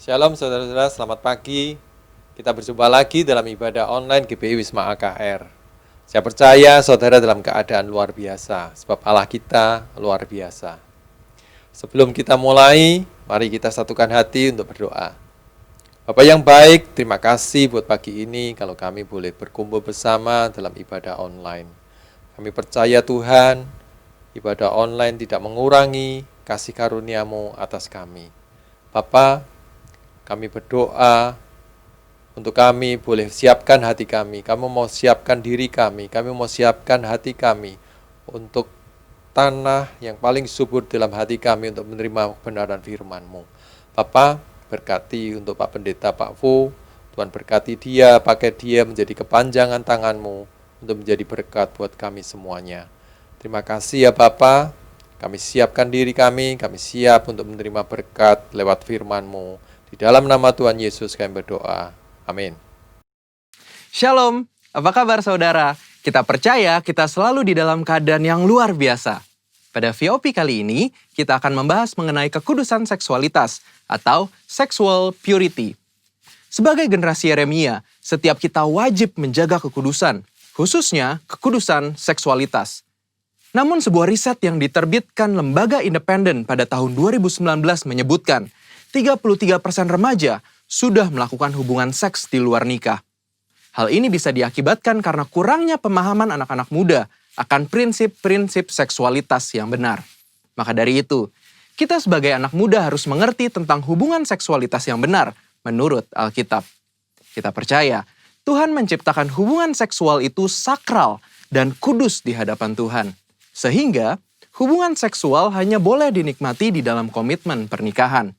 Shalom saudara-saudara, selamat pagi. Kita berjumpa lagi dalam ibadah online GBI Wisma AKR. Saya percaya saudara dalam keadaan luar biasa, sebab Allah kita luar biasa. Sebelum kita mulai, mari kita satukan hati untuk berdoa. Bapak yang baik, terima kasih buat pagi ini kalau kami boleh berkumpul bersama dalam ibadah online. Kami percaya Tuhan, ibadah online tidak mengurangi kasih karunia-Mu atas kami. Bapa, kami berdoa untuk kami boleh siapkan hati kami. Kamu mau siapkan diri kami. Kami mau siapkan hati kami untuk tanah yang paling subur dalam hati kami untuk menerima kebenaran firman-Mu. Bapa, berkati untuk Pak Pendeta Pak Fu. Tuhan berkati dia, pakai dia menjadi kepanjangan tangan-Mu untuk menjadi berkat buat kami semuanya. Terima kasih ya Bapa. Kami siapkan diri kami siap untuk menerima berkat lewat firman-Mu. Di dalam nama Tuhan Yesus kami berdoa. Amin. Shalom, apa kabar saudara? Kita percaya kita selalu di dalam keadaan yang luar biasa. Pada VOP kali ini, kita akan membahas mengenai kekudusan seksualitas atau sexual purity. Sebagai generasi Yeremia, setiap kita wajib menjaga kekudusan, khususnya kekudusan seksualitas. Namun sebuah riset yang diterbitkan lembaga independen pada tahun 2019 menyebutkan 33% remaja sudah melakukan hubungan seks di luar nikah. Hal ini bisa diakibatkan karena kurangnya pemahaman anak-anak muda akan prinsip-prinsip seksualitas yang benar. Maka dari itu, kita sebagai anak muda harus mengerti tentang hubungan seksualitas yang benar menurut Alkitab. Kita percaya Tuhan menciptakan hubungan seksual itu sakral dan kudus di hadapan Tuhan. Sehingga hubungan seksual hanya boleh dinikmati di dalam komitmen pernikahan.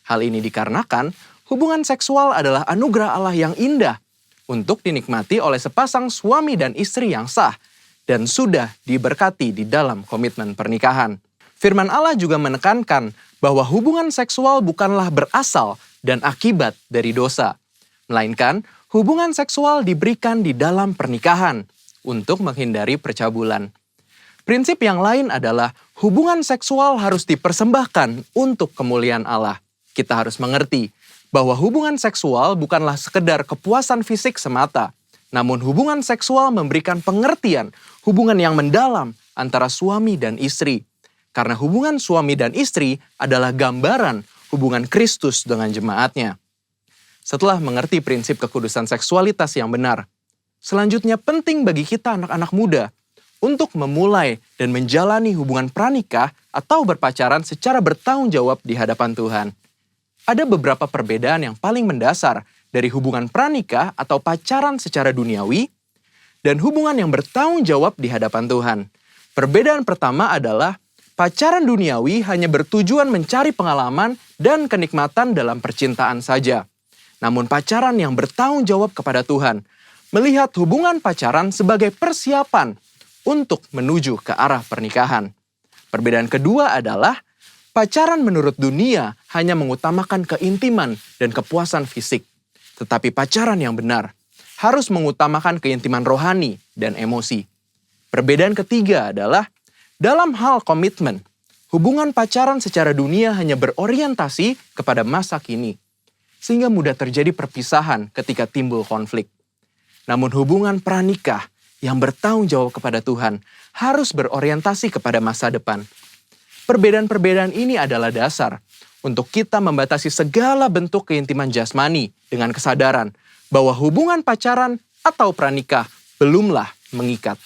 Hal ini dikarenakan hubungan seksual adalah anugerah Allah yang indah untuk dinikmati oleh sepasang suami dan istri yang sah dan sudah diberkati di dalam komitmen pernikahan. Firman Allah juga menekankan bahwa hubungan seksual bukanlah berasal dan akibat dari dosa, melainkan hubungan seksual diberikan di dalam pernikahan untuk menghindari percabulan. Prinsip yang lain adalah hubungan seksual harus dipersembahkan untuk kemuliaan Allah. Kita harus mengerti bahwa hubungan seksual bukanlah sekedar kepuasan fisik semata, namun hubungan seksual memberikan pengertian hubungan yang mendalam antara suami dan istri. Karena hubungan suami dan istri adalah gambaran hubungan Kristus dengan jemaatnya. Setelah mengerti prinsip kekudusan seksualitas yang benar, selanjutnya penting bagi kita anak-anak muda untuk memulai dan menjalani hubungan pranikah atau berpacaran secara bertanggung jawab di hadapan Tuhan. Ada beberapa perbedaan yang paling mendasar dari hubungan pranikah atau pacaran secara duniawi dan hubungan yang bertanggung jawab di hadapan Tuhan. Perbedaan pertama adalah pacaran duniawi hanya bertujuan mencari pengalaman dan kenikmatan dalam percintaan saja. Namun pacaran yang bertanggung jawab kepada Tuhan melihat hubungan pacaran sebagai persiapan untuk menuju ke arah pernikahan. Perbedaan kedua adalah pacaran menurut dunia hanya mengutamakan keintiman dan kepuasan fisik. Tetapi pacaran yang benar harus mengutamakan keintiman rohani dan emosi. Perbedaan ketiga adalah dalam hal komitmen, hubungan pacaran secara dunia hanya berorientasi kepada masa kini, sehingga mudah terjadi perpisahan ketika timbul konflik. Namun hubungan pranikah yang bertanggung jawab kepada Tuhan harus berorientasi kepada masa depan. Perbedaan-perbedaan ini adalah dasar untuk kita membatasi segala bentuk keintiman jasmani dengan kesadaran bahwa hubungan pacaran atau pranikah belumlah mengikat.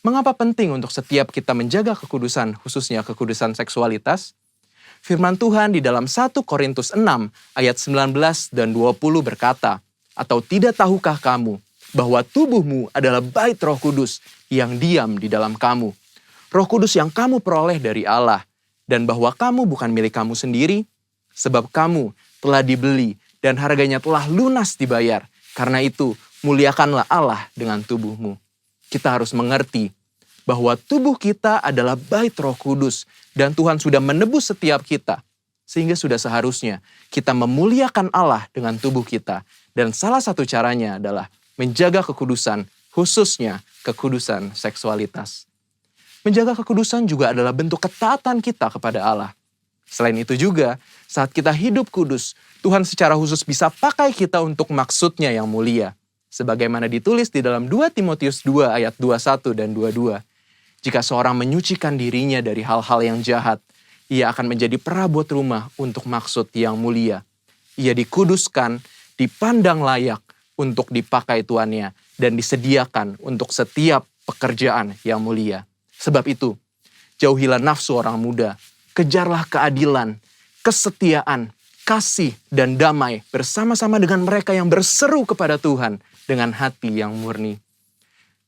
Mengapa penting untuk setiap kita menjaga kekudusan, khususnya kekudusan seksualitas? Firman Tuhan di dalam 1 Korintus 6 ayat 19 dan 20 berkata, "Atau tidak tahukah kamu bahwa tubuhmu adalah bait Roh Kudus yang diam di dalam kamu. Roh Kudus yang kamu peroleh dari Allah, dan bahwa kamu bukan milik kamu sendiri, sebab kamu telah dibeli dan harganya telah lunas dibayar. Karena itu, muliakanlah Allah dengan tubuhmu." Kita harus mengerti bahwa tubuh kita adalah bait Roh Kudus, dan Tuhan sudah menebus setiap kita, sehingga sudah seharusnya kita memuliakan Allah dengan tubuh kita. Dan salah satu caranya adalah menjaga kekudusan, khususnya kekudusan seksualitas. Menjaga kekudusan juga adalah bentuk ketaatan kita kepada Allah. Selain itu juga, saat kita hidup kudus, Tuhan secara khusus bisa pakai kita untuk maksudnya yang mulia. Sebagaimana ditulis di dalam 2 Timotius 2 ayat 21 dan 22. Jika seorang menyucikan dirinya dari hal-hal yang jahat, ia akan menjadi perabot rumah untuk maksud yang mulia. Ia dikuduskan, dipandang layak untuk dipakai tuannya, dan disediakan untuk setiap pekerjaan yang mulia. Sebab itu, jauhilah nafsu orang muda, kejarlah keadilan, kesetiaan, kasih, dan damai bersama-sama dengan mereka yang berseru kepada Tuhan dengan hati yang murni.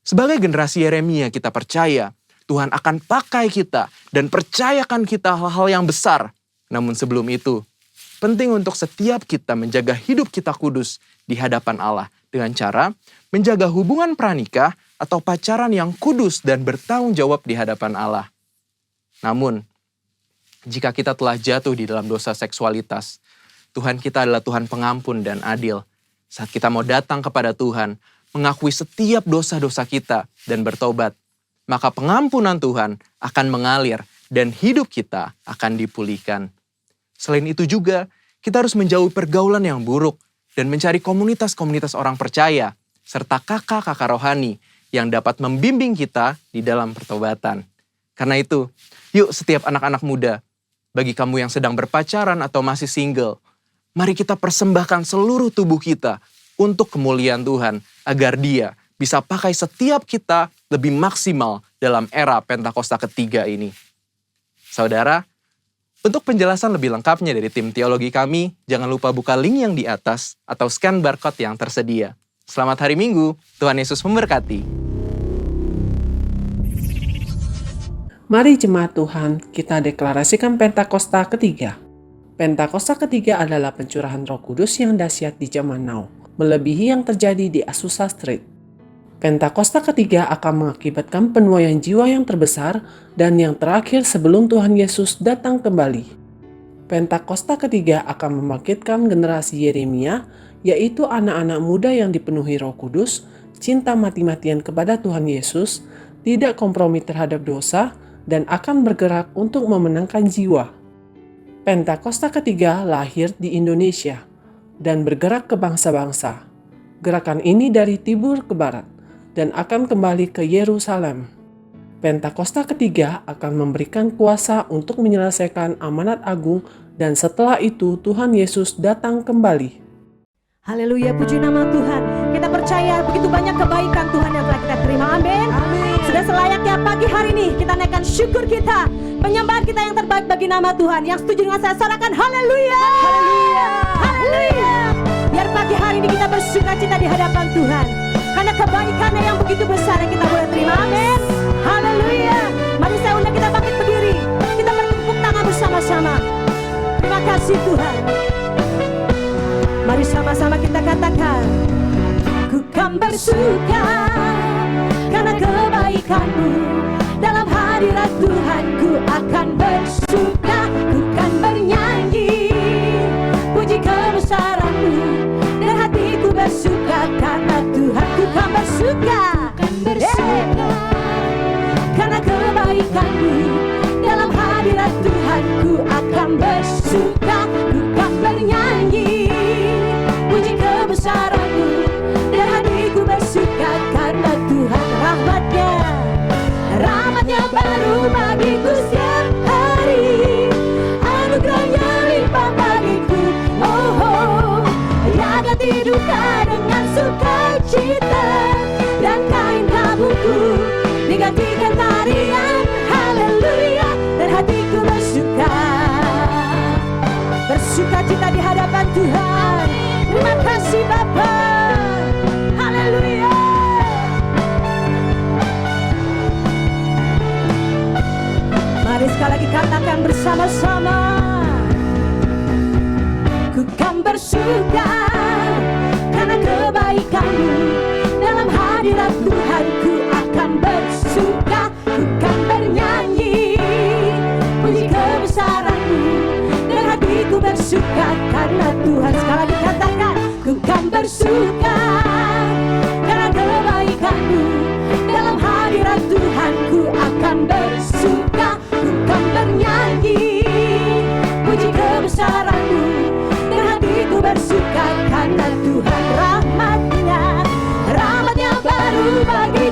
Sebagai generasi Yeremia, kita percaya Tuhan akan pakai kita dan percayakan kita hal-hal yang besar. Namun sebelum itu, penting untuk setiap kita menjaga hidup kita kudus di hadapan Allah dengan cara menjaga hubungan pranikah atau pacaran yang kudus dan bertanggung jawab di hadapan Allah. Namun, jika kita telah jatuh di dalam dosa seksualitas, Tuhan kita adalah Tuhan pengampun dan adil. Saat kita mau datang kepada Tuhan, mengakui setiap dosa-dosa kita dan bertobat, maka pengampunan Tuhan akan mengalir dan hidup kita akan dipulihkan. Selain itu juga, kita harus menjauhi pergaulan yang buruk dan mencari komunitas-komunitas orang percaya, serta kakak-kakak rohani yang dapat membimbing kita di dalam pertobatan. Karena itu, yuk setiap anak-anak muda, bagi kamu yang sedang berpacaran atau masih single, mari kita persembahkan seluruh tubuh kita untuk kemuliaan Tuhan, agar Dia bisa pakai setiap kita lebih maksimal dalam era Pentakosta ketiga ini. Saudara, untuk penjelasan lebih lengkapnya dari tim teologi kami, jangan lupa buka link yang di atas atau scan barcode yang tersedia. Selamat hari Minggu, Tuhan Yesus memberkati. Mari jemaat Tuhan, kita deklarasikan Pentakosta ketiga. Pentakosta ketiga adalah pencurahan Roh Kudus yang dahsyat di zaman now, melebihi yang terjadi di Azusa Street. Pentakosta ketiga akan mengakibatkan penuaian jiwa yang terbesar dan yang terakhir sebelum Tuhan Yesus datang kembali. Pentakosta ketiga akan membangkitkan generasi Yeremia, yaitu anak-anak muda yang dipenuhi Roh Kudus, cinta mati-matian kepada Tuhan Yesus, tidak kompromi terhadap dosa, dan akan bergerak untuk memenangkan jiwa. Pentakosta ketiga lahir di Indonesia dan bergerak ke bangsa-bangsa. Gerakan ini dari timur ke barat dan akan kembali ke Yerusalem. Pentakosta ketiga akan memberikan kuasa untuk menyelesaikan amanat agung dan setelah itu Tuhan Yesus datang kembali. Haleluya, puji nama Tuhan. Kita percaya begitu banyak kebaikan Tuhan yang telah kita terima. Amin. Sudah selayaknya pagi hari ini kita naikkan syukur kita, penyembahan kita yang terbaik bagi nama Tuhan. Yang setuju dengan saya, sorakan haleluya. Haleluya. Haleluya. Biar pagi hari ini kita bersuka cita di hadapan Tuhan, karena kebaikannya yang begitu besar yang kita boleh terima. Amin. Haleluya. Mari saya undang kita bangkit berdiri. Kita bertepuk tangan bersama-sama. Terima kasih Tuhan. Mari sama-sama kita katakan, ku kan bersuka karena kebaikan-Mu. Dalam hadirat Tuhan ku akan bersuka, ku kan bernyanyi puji kebesaran-Mu. Dan hatiku bersuka karena Tuhan. Ku kan bersuka, karena kebaikan-Mu. Dalam hadirat Tuhan ku akan bersuka, ku kan bernyanyi puji kebesaran-Mu. Dan hatiku bersuka karena Tuhan. Rahmatnya baru bagiku setiap hari, anugerahnya limpah bagiku. Oh, oh. Dia ganti duka dengan sukacita, dan kain kabungku digantikan tarian. Haleluya. Dan hatiku bersuka, bersuka cita di hadapan Tuhan. Terima kasih Bapa. Haleluya. Mari sekali lagi katakan bersama-sama, ku kan bersuka karena kebaikan-Mu. Dalam hadirat Tuhan ku akan bersuka, ku kan bernyanyi puji kebesaran-Mu. Dan hatiku bersuka karena Tuhan. Sekali lagi katakan, ku kan bersuka karena kebaikan-Mu. Dalam hadirat Tuhan ku akan bersuka, ku kan bernyanyi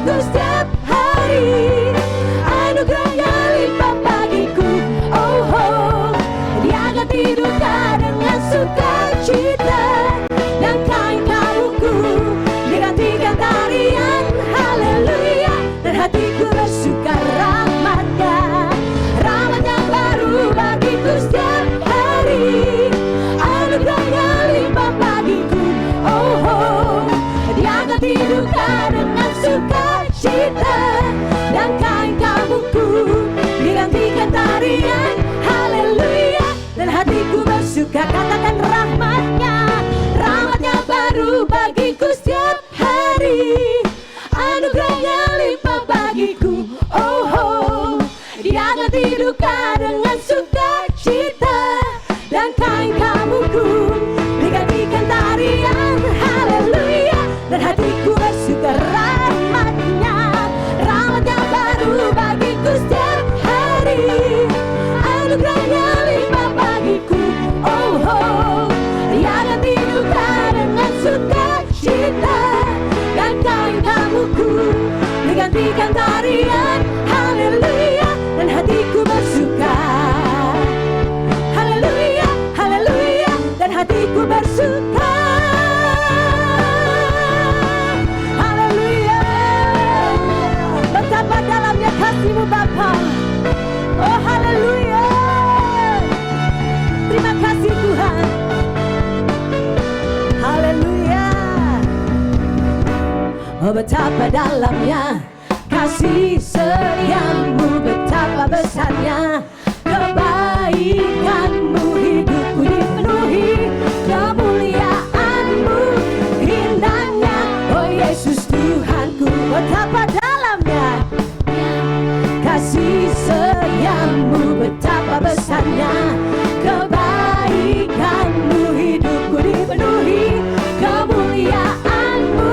bagiku setiap hari. Anugerahnya limpah bagiku, oh oh. Dia akan tidurkan dengan sukacita, dan kain kabuku digantikan tarian haleluya. Dan hatiku bersuka rahmatnya, rahmatnya baru bagiku setiap hari. Anugerahnya limpah bagiku, oh oh. Dia akan tidurkan dengan sukacita, dan kain kabuku digantikan tarian haleluya. Dan hatiku bersuka, katakan rahmatnya, rahmatnya baru bagiku setiap hari. Anugerahnya limpah bagiku, oh oh. Dia akan tidurkan dengan sukacita, dan kain kabuku digantikan tarian haleluya. Dan hatiku bersuka rahmatnya, rahmatnya baru bagiku setiap hari. Anugerahnya limpah bagiku, oh oh. Dia akan tidurkan dengan sukacita, dan kain kabuku digantikan tarian haleluya. Dan hatiku bersuka haleluya, haleluya. Dan hatiku bersuka haleluya. Betapa dalamnya kasih-Mu Bapa, oh haleluya. Terima kasih Tuhan, haleluya. Oh betapa dalamnya kasih setiamu, betapa besarnya kebaikan-Mu. Hidupku dipenuhi kemuliaan-Mu, indahnya oh Yesus Tuhanku. Betapa dalamnya kasih setiamu, betapa besarnya kebaikan-Mu. Hidupku dipenuhi kemuliaan-Mu,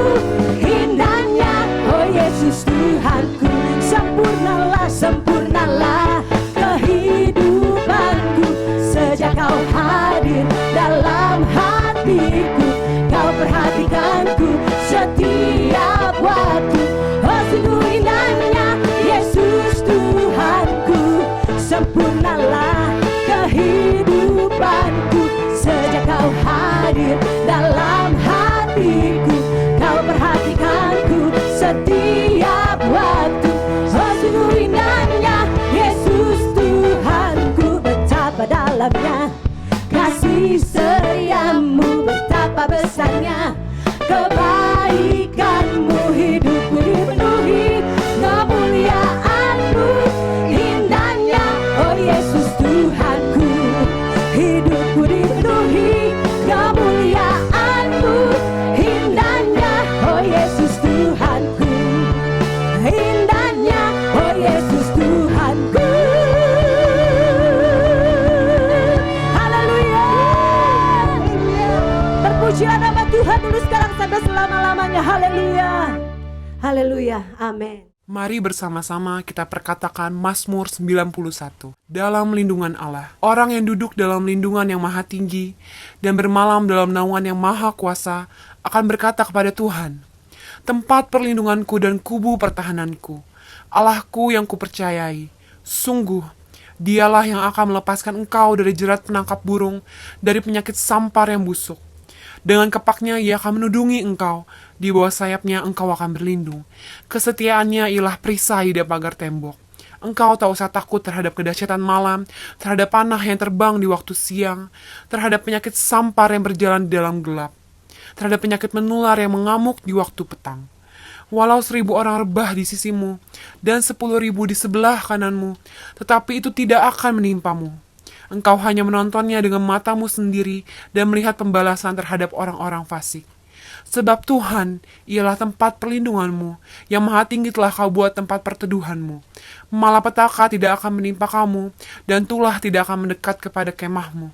indahnya oh Yesus Tuhanku. Sempurnalah, sempurnalah kehidupanku sejak Kau hadir dalam hatiku. Kau perhatikanku setiap waktu, oh sungguh indahnya Yesus Tuhanku. Sempurnalah kehidupanku sejak Kau hadir dalam hatiku. Kau perhatikanku setiap waktu, oh sungguh indahnya Yesus Tuhanku. Betapa dalamnya kasih setiamu, betapa besarnya kebaikan-Mu. Hidupku dipenuhi kemuliaan-Mu, indahnya oh Yesus Tuhanku. Hidupku dipenuhi kemuliaan-Mu, indahnya oh Yesus Tuhanku, indahnya oh Yesus Tuhanku. Haleluya. Terpujilah nama Tuhan dulu sekarang sampai selama-lamanya. Haleluya, haleluya, amin. Mari bersama-sama kita perkatakan Mazmur 91. Dalam lindungan Allah, orang yang duduk dalam lindungan yang maha tinggi dan bermalam dalam naungan yang maha kuasa akan berkata kepada Tuhan, tempat perlindunganku dan kubu pertahananku, Allahku yang kupercayai. Sungguh, Dialah yang akan melepaskan engkau dari jerat penangkap burung, dari penyakit sampar yang busuk. Dengan kepaknya Ia akan menudungi engkau, di bawah sayapnya engkau akan berlindung. Kesetiaannya ialah perisai di pagar tembok. Engkau tak usah takut terhadap kedahsyatan malam, terhadap panah yang terbang di waktu siang, terhadap penyakit sampar yang berjalan di dalam gelap, terhadap penyakit menular yang mengamuk di waktu petang. Walau 1,000 orang rebah di sisimu, dan 10.000 di sebelah kananmu, tetapi itu tidak akan menimpamu. Engkau hanya menontonnya dengan matamu sendiri dan melihat pembalasan terhadap orang-orang fasik. Sebab Tuhan ialah tempat perlindunganmu, yang maha tinggi telah kau buat tempat perteduhanmu. Malapetaka tidak akan menimpa kamu, dan tulah tidak akan mendekat kepada kemahmu.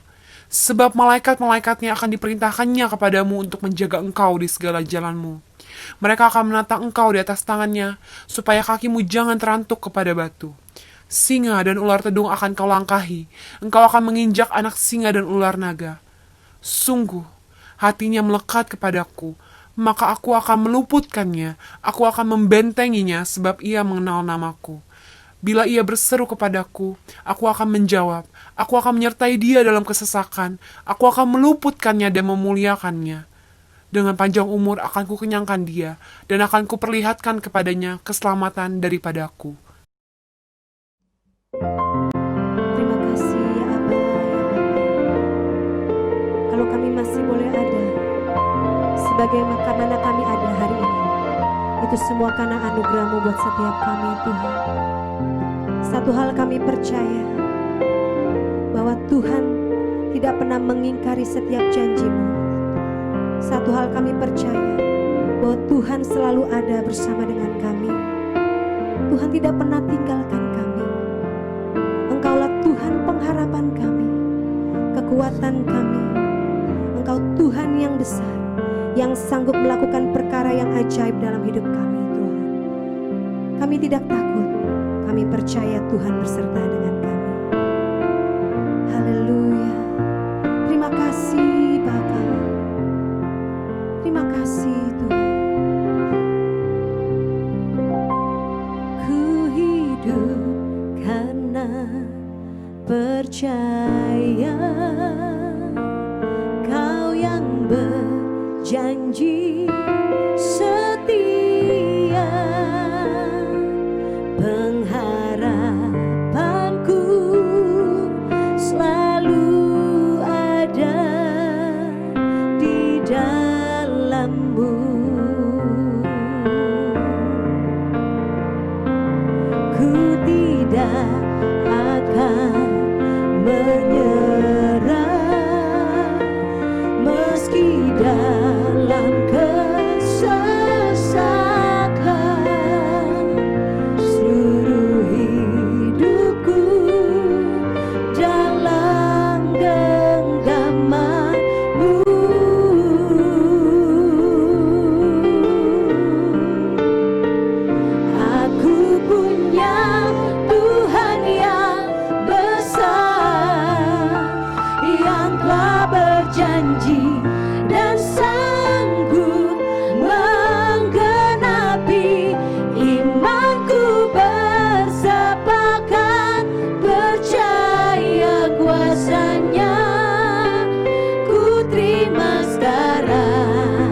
Sebab malaikat-malaikatnya akan diperintahkannya kepadamu untuk menjaga engkau di segala jalanmu. Mereka akan menatang engkau di atas tangannya, supaya kakimu jangan terantuk kepada batu. Singa dan ular tedung akan kau langkahi, engkau akan menginjak anak singa dan ular naga. Sungguh, hatinya melekat kepadaku, maka aku akan meluputkannya, aku akan membentenginya sebab ia mengenal namaku. Bila ia berseru kepadaku, aku akan menjawab, aku akan menyertai dia dalam kesesakan, aku akan meluputkannya dan memuliakannya. Dengan panjang umur akan kukenyangkan dia, dan akan kuperlihatkan kepadanya keselamatan daripadaku. Terima kasih ya Aba, ya Bapa. Kalau kami masih boleh ada, sebagaimana kami ada hari ini, itu semua karena anugerah-Mu buat setiap kami Tuhan. Satu hal kami percaya, bahwa Tuhan tidak pernah mengingkari setiap janji-Mu. Satu hal kami percaya, bahwa Tuhan selalu ada bersama dengan kami. Tuhan tidak pernah tinggalkan kami. Engkaulah Tuhan pengharapan kami, kekuatan kami. Engkau Tuhan yang besar, yang sanggup melakukan perkara yang ajaib dalam hidup kami Tuhan. Kami tidak takut, kami percaya Tuhan berserta dengan kami. Haleluya. Terima kasih Bapa. Terima kasih Tuhan. Ku hidup karena percaya Kau yang berjanji setia. Pengharapanku selalu ada di dalam-Mu. Ku tidak akan menyerah meski dalam kesesakan. Seluruh hidupku dalam genggaman-Mu. Aku punya Tuhan yang besar, yang telah berjanji dan sanggup menggenapi. Imanku bersepakat percaya kuasa-Nya. Ku terima sekarang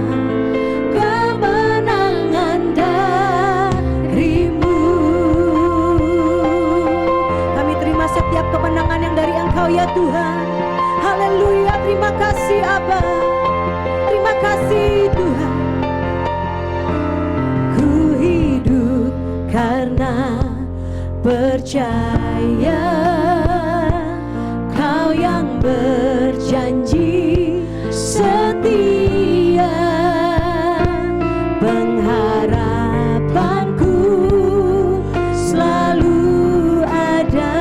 kemenangan dari-Mu. Kami terima setiap kemenangan yang dari Engkau ya Tuhan. Haleluya, terima kasih Aba. Terima kasih Tuhan. Ku hidup karena percaya Kau yang berjanji setia. Pengharapanku selalu ada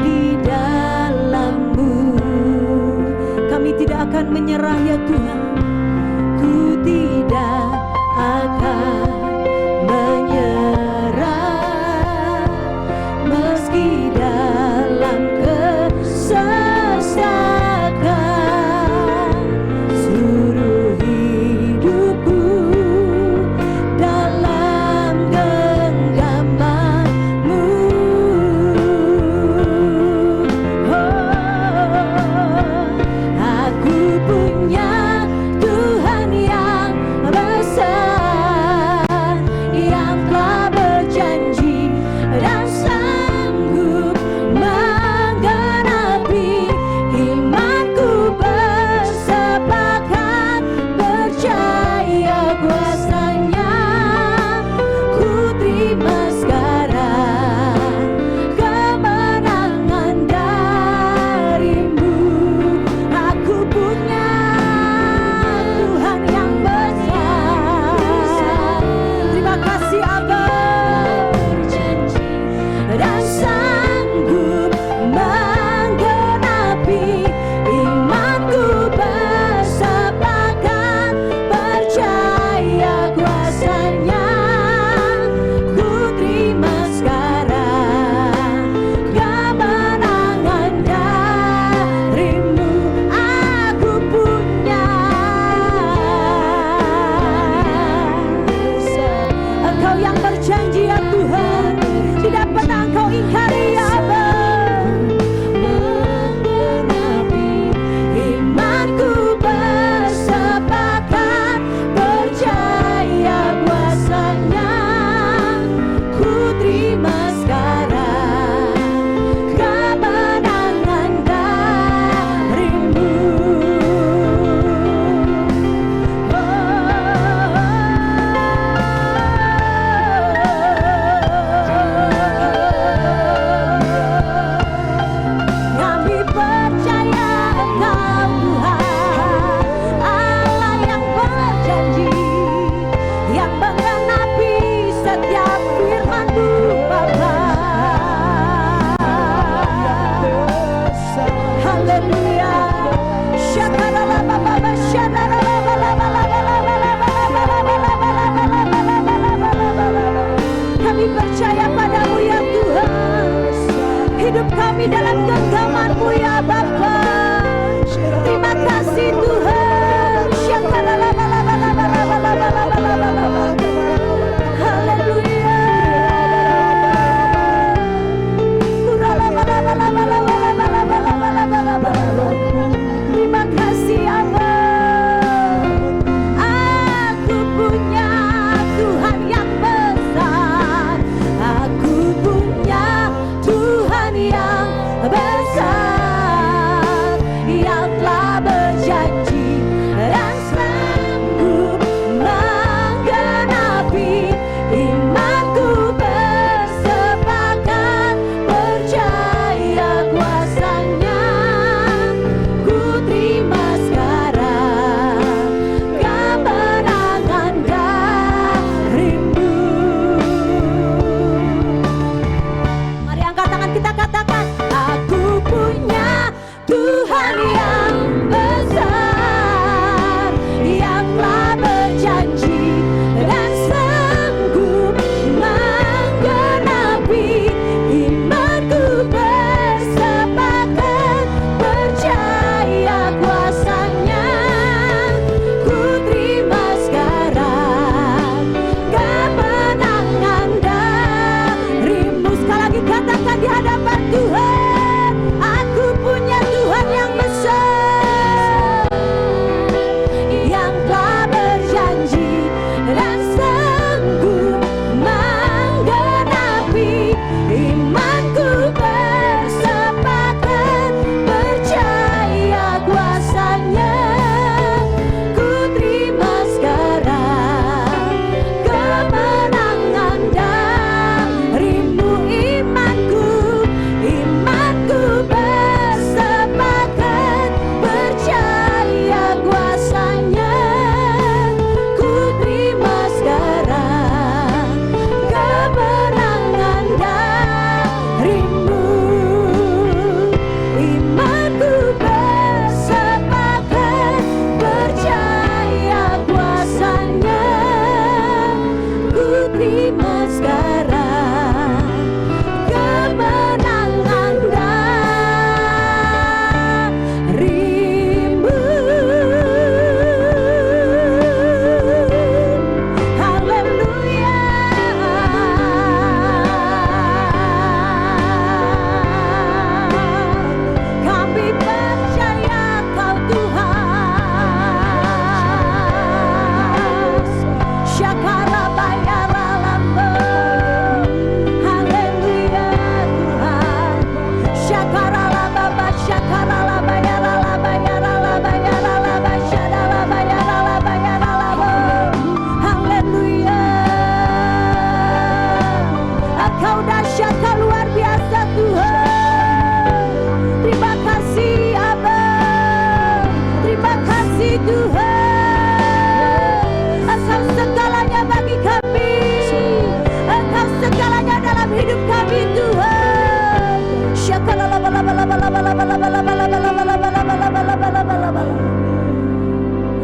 di dalam-Mu. Kami tidak akan menyerah ya Tuhan. Ku tidak akan menyerah meski dalam kesesakan.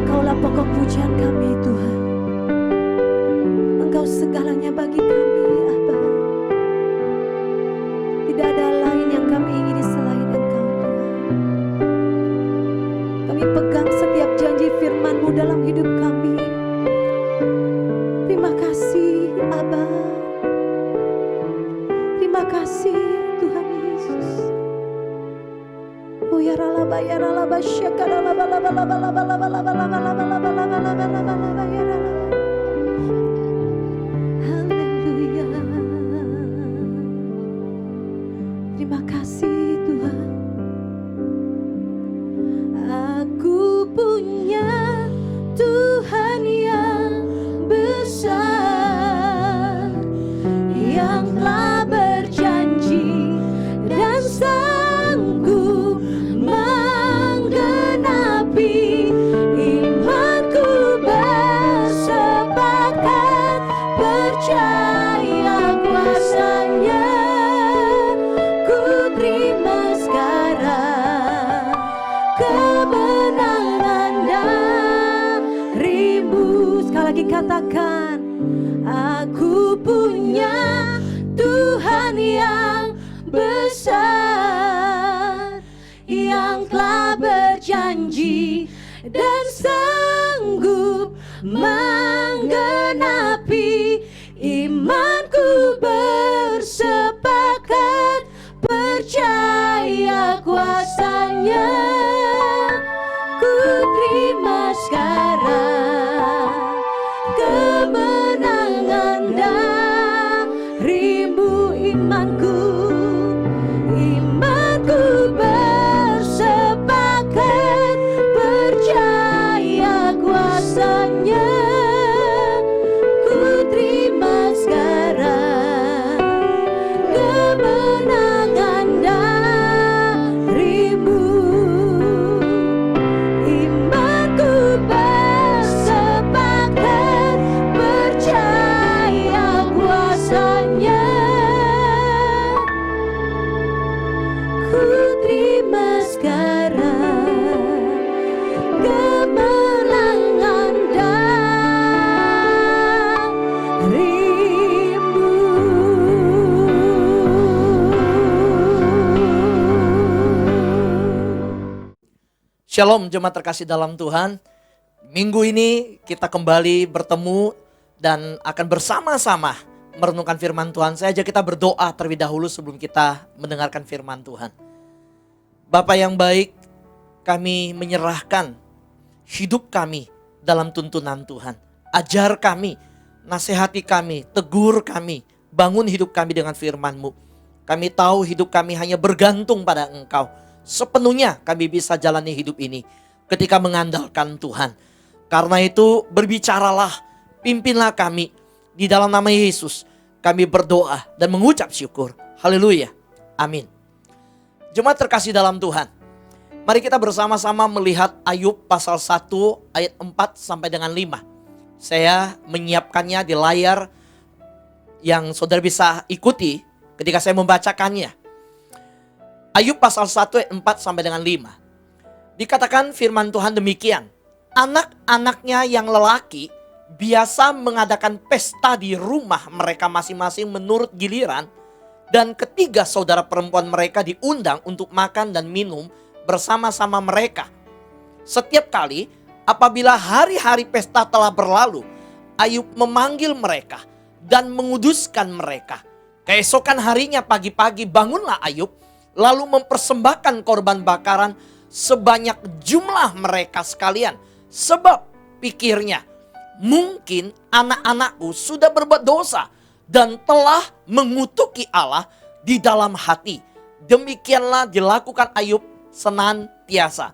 Engkaulah pokok pujian kami Tuhan. Engkau segalanya bagi kami Aba. Tidak ada lain yang kami ingini selain Engkau Tuhan. Kami pegang setiap janji firman-Mu dalam hidup kami. Terima kasih Aba. Terima kasih Tuhan Yesus. Oh ya ralaba ya ralaba syakara laba laba laba laba laba laba laba laba laba laba laba laba laba ya ralaba. Haleluya. Terima kasih Tuhan. Aku punya Tuhan yang besar, yang telah berjanji dan sanggup menggenapi imanku, bersepakat percaya kuasanya. Ku terima sekarang kemenangan darimu. Sekali lagi katakan, aku punya Tuhan yang besar, yang telah berjanji dan sanggup menggenapi imanku, bersepakat percaya kuasanya. Ku terima sekarang kemenangan darimu. Imanku bersepakat percaya kuasanya. Ku terima sekarang kemenangan darimu. Imanku bersepakat percaya kuasanya. Ku terima sekarang kemenangan darimu. Shalom jemaat terkasih dalam Tuhan. Minggu ini kita kembali bertemu dan akan bersama-sama merenungkan firman Tuhan. Saya ajak kita berdoa terlebih dahulu sebelum kita mendengarkan firman Tuhan. Bapa yang baik, kami menyerahkan hidup kami dalam tuntunan Tuhan. Ajar kami, nasihati kami, tegur kami, bangun hidup kami dengan firman-Mu. Kami tahu hidup kami hanya bergantung pada Engkau. Sepenuhnya kami bisa jalani hidup ini ketika mengandalkan Tuhan. Karena itu berbicaralah, pimpinlah kami. Di dalam nama Yesus kami berdoa dan mengucap syukur. Haleluya. Amin. Jemaat terkasih dalam Tuhan, mari kita bersama-sama melihat Ayub pasal 1 ayat 4 sampai dengan 5. Saya menyiapkannya di layar yang saudara bisa ikuti ketika saya membacakannya. Ayub pasal 1 ayat 4 sampai dengan 5. Dikatakan firman Tuhan demikian. Anak-anaknya yang lelaki biasa mengadakan pesta di rumah mereka masing-masing menurut giliran, dan ketiga saudara perempuan mereka diundang untuk makan dan minum bersama-sama mereka. Setiap kali apabila hari-hari pesta telah berlalu, Ayub memanggil mereka dan menguduskan mereka. Keesokan harinya pagi-pagi bangunlah Ayub, lalu mempersembahkan korban bakaran sebanyak jumlah mereka sekalian. Sebab pikirnya, mungkin anak-anakku sudah berbuat dosa dan telah mengutuki Allah di dalam hati. Demikianlah dilakukan Ayub senantiasa.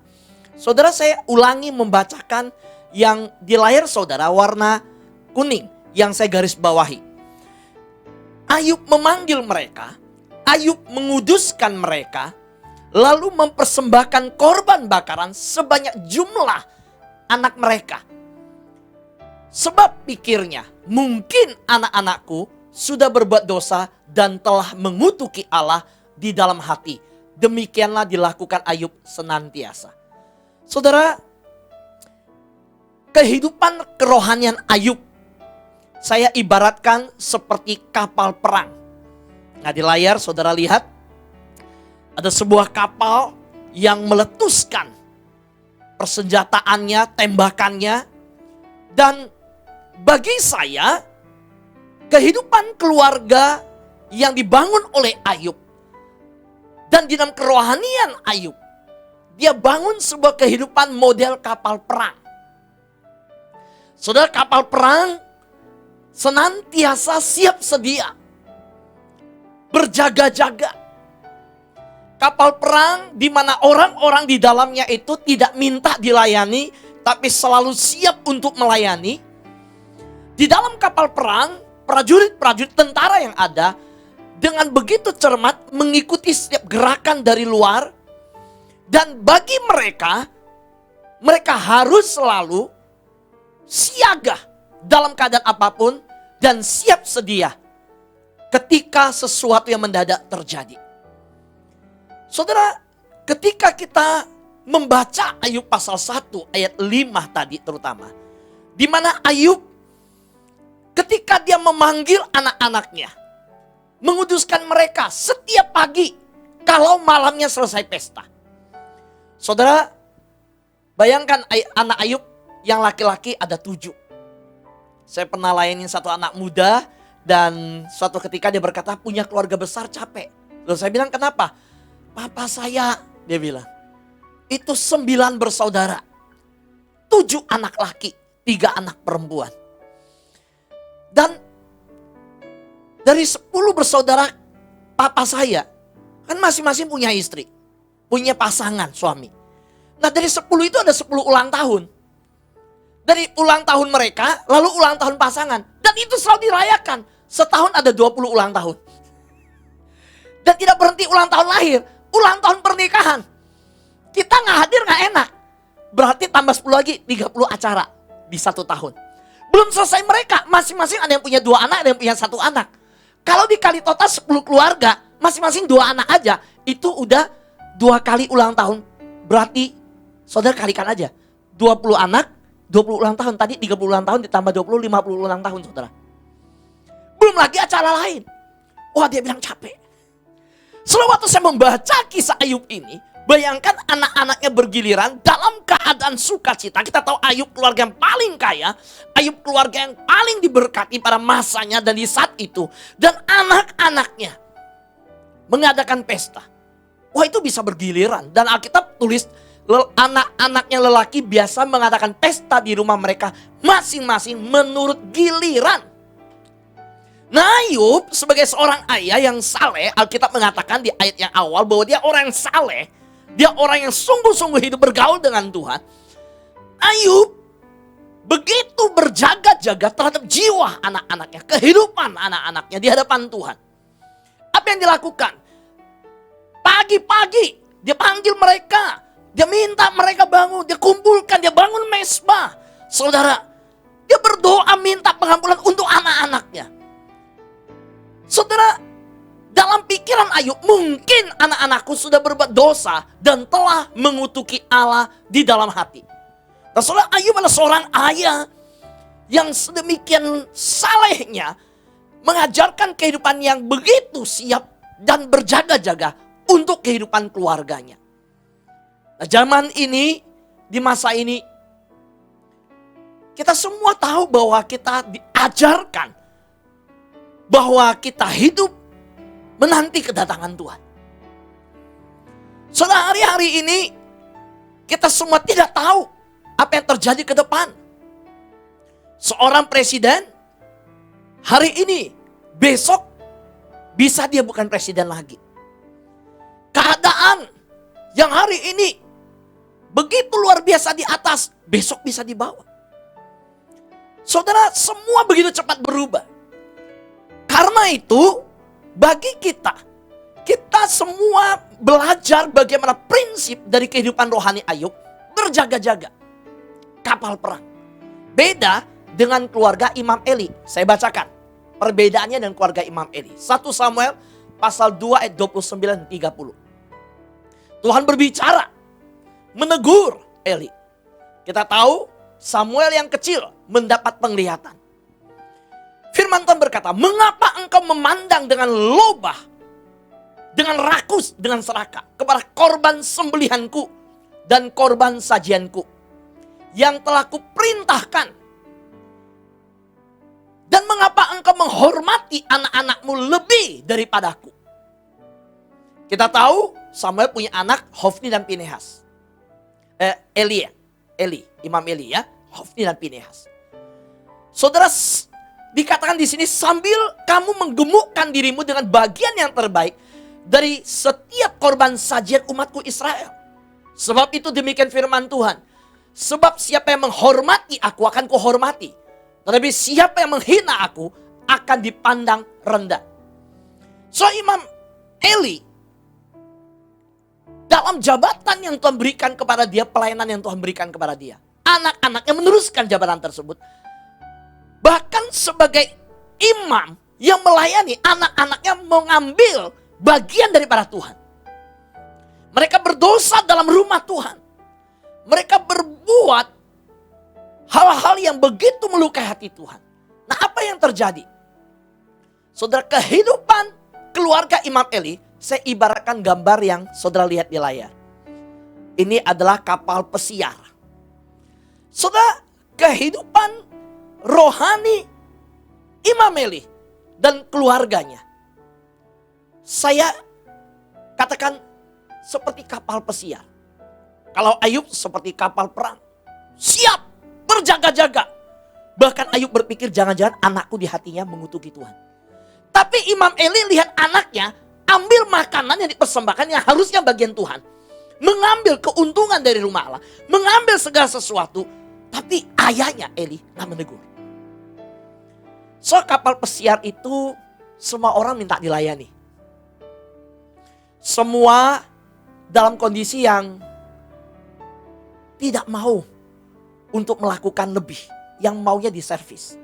Saudara, saya ulangi membacakan yang di layar saudara warna kuning yang saya garis bawahi. Ayub memanggil mereka, Ayub menguduskan mereka, lalu mempersembahkan korban bakaran sebanyak jumlah anak mereka. Sebab pikirnya, mungkin anak-anakku sudah berbuat dosa dan telah mengutuki Allah di dalam hati. demikianlah dilakukan Ayub senantiasa. Saudara, kehidupan kerohanian Ayub saya ibaratkan seperti kapal perang. Nah, di layar saudara lihat ada sebuah kapal yang meletuskan persenjataannya, tembakannya. Dan bagi saya, kehidupan keluarga yang dibangun oleh Ayub dan di dalam kerohanian Ayub, dia bangun sebuah kehidupan model kapal perang. Saudara, kapal perang senantiasa siap sedia, berjaga-jaga. Kapal perang di mana orang-orang di dalamnya itu tidak minta dilayani, tapi selalu siap untuk melayani. Di dalam kapal perang, prajurit-prajurit tentara yang ada dengan begitu cermat mengikuti setiap gerakan dari luar. Dan bagi mereka, mereka harus selalu siaga dalam keadaan apapun dan siap sedia ketika sesuatu yang mendadak terjadi. Saudara, ketika kita membaca Ayub pasal 1 ayat 5 tadi terutama, di mana Ayub ketika dia memanggil anak-anaknya, menguduskan mereka setiap pagi kalau malamnya selesai pesta. Saudara, bayangkan anak Ayub yang laki-laki ada 7. Saya pernah layanin satu anak muda dan suatu ketika dia berkata punya keluarga besar capek. Lalu saya bilang kenapa? Papa saya, dia bilang, itu 9 bersaudara. 7 anak laki, 3 anak perempuan. Dan dari 10 bersaudara papa saya, kan masing-masing punya istri. Punya pasangan suami. Nah, dari 10 itu ada 10 ulang tahun. Dari ulang tahun mereka, lalu ulang tahun pasangan. Dan itu selalu dirayakan. Setahun ada 20 ulang tahun. Dan tidak berhenti ulang tahun lahir. Ulang tahun pernikahan. Kita nggak hadir nggak enak. Berarti tambah 10 lagi, 30 acara di 1 tahun. Belum selesai mereka, masing-masing ada yang punya 2 anak, ada yang punya 1 anak. Kalau dikali total 10 keluarga, masing-masing 2 anak aja. Itu udah 2 kali ulang tahun. Berarti saudara kalikan aja. 20 anak, 20 ulang tahun. Tadi 30 ulang tahun ditambah 20, 50 ulang tahun saudara. Belum lagi acara lain. Wah, dia bilang capek. Selalu waktu saya membaca kisah Ayub ini, bayangkan anak-anaknya bergiliran dalam keadaan sukacita. Kita tahu Ayub keluarga yang paling kaya, Ayub keluarga yang paling diberkati pada masanya dan di saat itu. Dan anak-anaknya mengadakan pesta. Wah, itu bisa bergiliran. Dan Alkitab tulis anak-anaknya lelaki biasa mengadakan pesta di rumah mereka masing-masing menurut giliran. Nah, Ayub sebagai seorang ayah yang saleh, Alkitab mengatakan di ayat yang awal bahwa dia orang yang saleh, dia orang yang sungguh-sungguh hidup bergaul dengan Tuhan. Ayub begitu berjaga-jaga terhadap jiwa anak-anaknya, kehidupan anak-anaknya di hadapan Tuhan. Apa yang dilakukan? Pagi-pagi dia panggil mereka, dia minta mereka bangun, dia kumpulkan, dia bangun mesbah. Saudara, dia berdoa minta pengampunan untuk anak-anaknya. Saudara, dalam pikiran Ayub mungkin anak-anakku sudah berbuat dosa dan telah mengutuki Allah di dalam hati. Nah, saudara, Ayub adalah seorang ayah yang sedemikian salehnya mengajarkan kehidupan yang begitu siap dan berjaga-jaga untuk kehidupan keluarganya. Nah, zaman ini, di masa ini, kita semua tahu bahwa kita diajarkan bahwa kita hidup menanti kedatangan Tuhan. Saudara, hari-hari ini kita semua tidak tahu apa yang terjadi ke depan. Seorang presiden hari ini, besok bisa dia bukan presiden lagi. Keadaan yang hari ini begitu luar biasa di atas, besok bisa di bawah. Saudara, semua begitu cepat berubah. Karena itu, bagi kita semua belajar bagaimana prinsip dari kehidupan rohani Ayub berjaga-jaga. Kapal perang. Beda dengan keluarga Imam Eli. Saya bacakan perbedaannya dengan keluarga Imam Eli. 1 Samuel pasal 2 ayat 29-30. Tuhan berbicara, menegur Eli. Kita tahu Samuel yang kecil mendapat penglihatan. Firman Tuhan berkata, mengapa engkau memandang dengan lobah, dengan rakus, dengan serakah kepada korban sembelihanku dan korban sajianku yang telah kuperintahkan? Dan mengapa engkau menghormati anak-anakmu lebih daripadaku? Kita tahu Samuel punya anak Hofni dan Pinehas. Imam Eli ya, Hofni dan Pinehas. Saudara, dikatakan di sini sambil kamu menggemukkan dirimu dengan bagian yang terbaik dari setiap korban sajian umatku Israel. Sebab itu demikian firman Tuhan. Sebab siapa yang menghormati aku akan kuhormati. Tetapi siapa yang menghina aku akan dipandang rendah. So Imam Eli dalam jabatan yang Tuhan berikan kepada dia, pelayanan yang Tuhan berikan kepada dia, anak-anaknya meneruskan jabatan tersebut. Bahkan sebagai imam yang melayani, anak-anaknya mengambil bagian daripada Tuhan. Mereka berdosa dalam rumah Tuhan. Mereka berbuat hal-hal yang begitu melukai hati Tuhan. Nah, apa yang terjadi? Saudara, kehidupan keluarga Imam Eli, saya ibaratkan gambar yang saudara lihat di layar. Ini adalah kapal pesiar. Saudara, kehidupan rohani Imam Eli dan keluarganya, saya katakan seperti kapal pesiar. Kalau Ayub seperti kapal perang, siap berjaga-jaga. Bahkan Ayub berpikir jangan-jangan anakku di hatinya mengutuki Tuhan. Tapi Imam Eli lihat anaknya ambil makanan yang dipersembahkan yang harusnya bagian Tuhan. Mengambil keuntungan dari rumah Allah. Mengambil segala sesuatu. Tapi ayahnya Eli nggak menegur. So kapal pesiar itu semua orang minta dilayani. Semua dalam kondisi yang tidak mau untuk melakukan lebih, yang maunya diservis.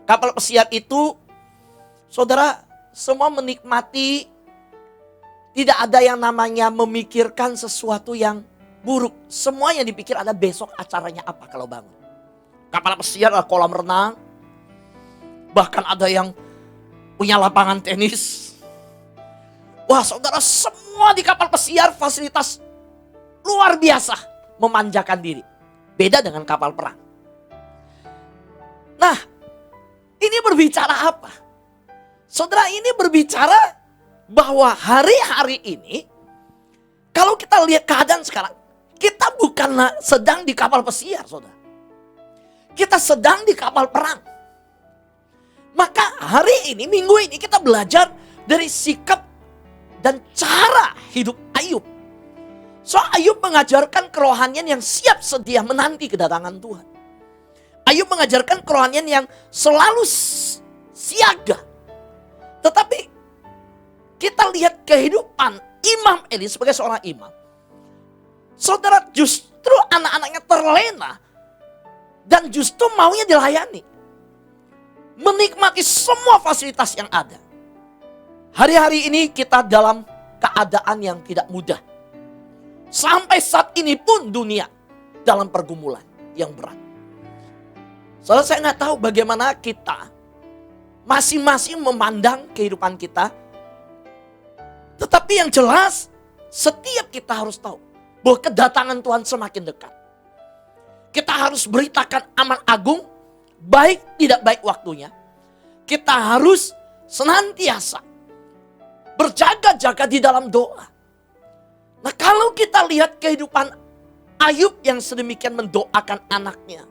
Kapal pesiar itu, saudara, semua menikmati, tidak ada yang namanya memikirkan sesuatu yang buruk. Semua yang dipikir ada besok acaranya apa kalau bangun. Kapal pesiar ada kolam renang, bahkan ada yang punya lapangan tenis. Wah saudara, semua di kapal pesiar fasilitas luar biasa, memanjakan diri. Beda dengan kapal perang. Nah, ini berbicara apa? Saudara, ini berbicara bahwa hari-hari ini, kalau kita lihat keadaan sekarang, kita bukanlah sedang di kapal pesiar, saudara. Kita sedang di kapal perang. Maka hari ini, minggu ini kita belajar dari sikap dan cara hidup Ayub. So Ayub mengajarkan kerohanian yang siap sedia menanti kedatangan Tuhan. Ayub mengajarkan kerohanian yang selalu siaga. Tetapi kita lihat kehidupan Imam Eli sebagai seorang imam. Saudara, justru anak-anaknya terlena dan justru maunya dilayani. Menikmati semua fasilitas yang ada. Hari-hari ini kita dalam keadaan yang tidak mudah. Sampai saat ini pun dunia dalam pergumulan yang berat. Soalnya saya nggak tahu bagaimana kita masing-masing memandang kehidupan kita. Tetapi yang jelas setiap kita harus tahu bahwa kedatangan Tuhan semakin dekat. Kita harus beritakan aman agung, baik tidak baik waktunya. Kita harus senantiasa berjaga-jaga di dalam doa. Nah kalau kita lihat kehidupan Ayub yang sedemikian mendoakan anaknya.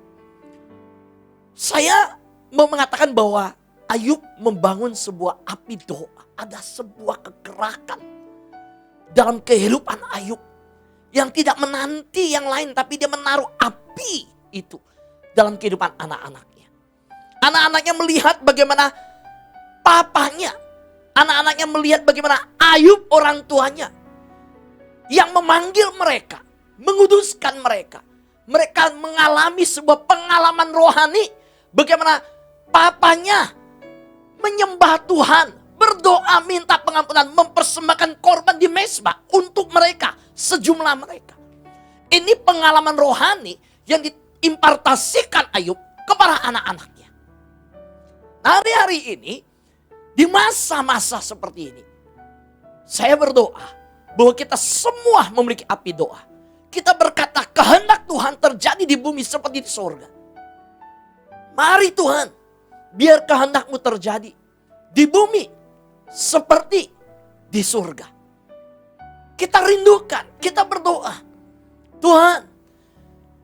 Saya mau mengatakan bahwa Ayub membangun sebuah api doa. Ada sebuah kegerakan dalam kehidupan Ayub. Yang tidak menanti yang lain, tapi dia menaruh api itu dalam kehidupan anak-anaknya. Anak-anaknya melihat bagaimana papanya. Anak-anaknya melihat bagaimana Ayub orang tuanya yang memanggil mereka, menguduskan mereka. Mereka mengalami sebuah pengalaman rohani. Bagaimana papanya menyembah Tuhan, berdoa minta pengampunan, mempersembahkan korban di mezbah untuk mereka, sejumlah mereka. Ini pengalaman rohani yang diimpartasikan Ayub kepada anak-anaknya. Hari-hari ini, di masa-masa seperti ini, saya berdoa bahwa kita semua memiliki api doa. Kita berkata kehendak Tuhan terjadi di bumi seperti di surga. Mari Tuhan, biar kehendak-Mu terjadi di bumi seperti di surga. Kita rindukan, kita berdoa. Tuhan,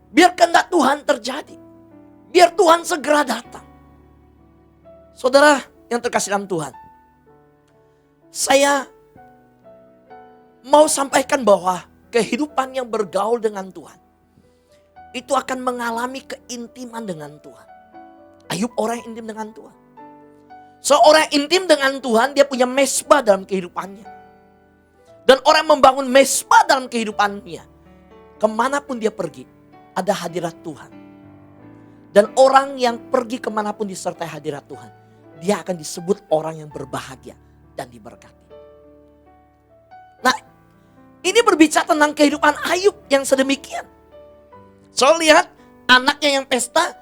biar kehendak Tuhan terjadi. Biar Tuhan segera datang. Saudara yang terkasih dalam Tuhan, saya mau sampaikan bahwa kehidupan yang bergaul dengan Tuhan itu akan mengalami keintiman dengan Tuhan. Ayub orang yang intim dengan Tuhan. Seorang yang intim dengan Tuhan, dia punya mezbah dalam kehidupannya. Dan orang yang membangun mezbah dalam kehidupannya, kemanapun dia pergi, ada hadirat Tuhan. Dan orang yang pergi kemanapun disertai hadirat Tuhan, dia akan disebut orang yang berbahagia dan diberkati. Nah, ini berbicara tentang kehidupan Ayub yang sedemikian. So lihat anaknya yang pesta,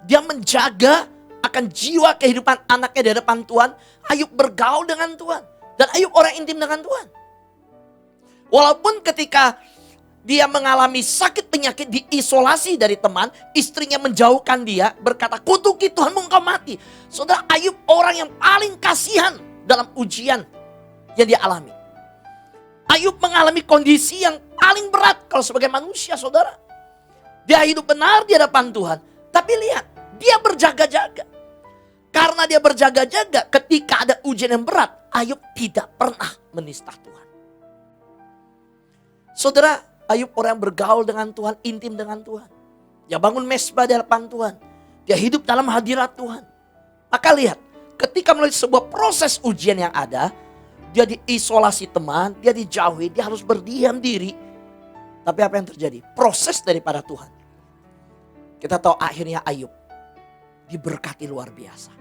dia menjaga akan jiwa kehidupan anaknya di hadapan Tuhan. Ayub bergaul dengan Tuhan. Dan Ayub orang intim dengan Tuhan. Walaupun ketika dia mengalami sakit penyakit, diisolasi dari teman, istrinya menjauhkan dia, berkata, kutuki Tuhanmu engkau mati. Saudara, Ayub orang yang paling kasihan dalam ujian yang dia alami. Ayub mengalami kondisi yang paling berat kalau sebagai manusia, saudara. Dia hidup benar di hadapan Tuhan. Tapi lihat, dia berjaga-jaga. Karena dia berjaga-jaga, ketika ada ujian yang berat, Ayub tidak pernah menista Tuhan. Saudara, Ayub orang yang bergaul dengan Tuhan, intim dengan Tuhan. Dia bangun mezbah di hadapan Tuhan. Dia hidup dalam hadirat Tuhan. Maka lihat, ketika melalui sebuah proses ujian yang ada, dia diisolasi teman, dia dijauhi, dia harus berdiam diri. Tapi apa yang terjadi? Proses daripada Tuhan. Kita tahu akhirnya Ayub diberkati luar biasa.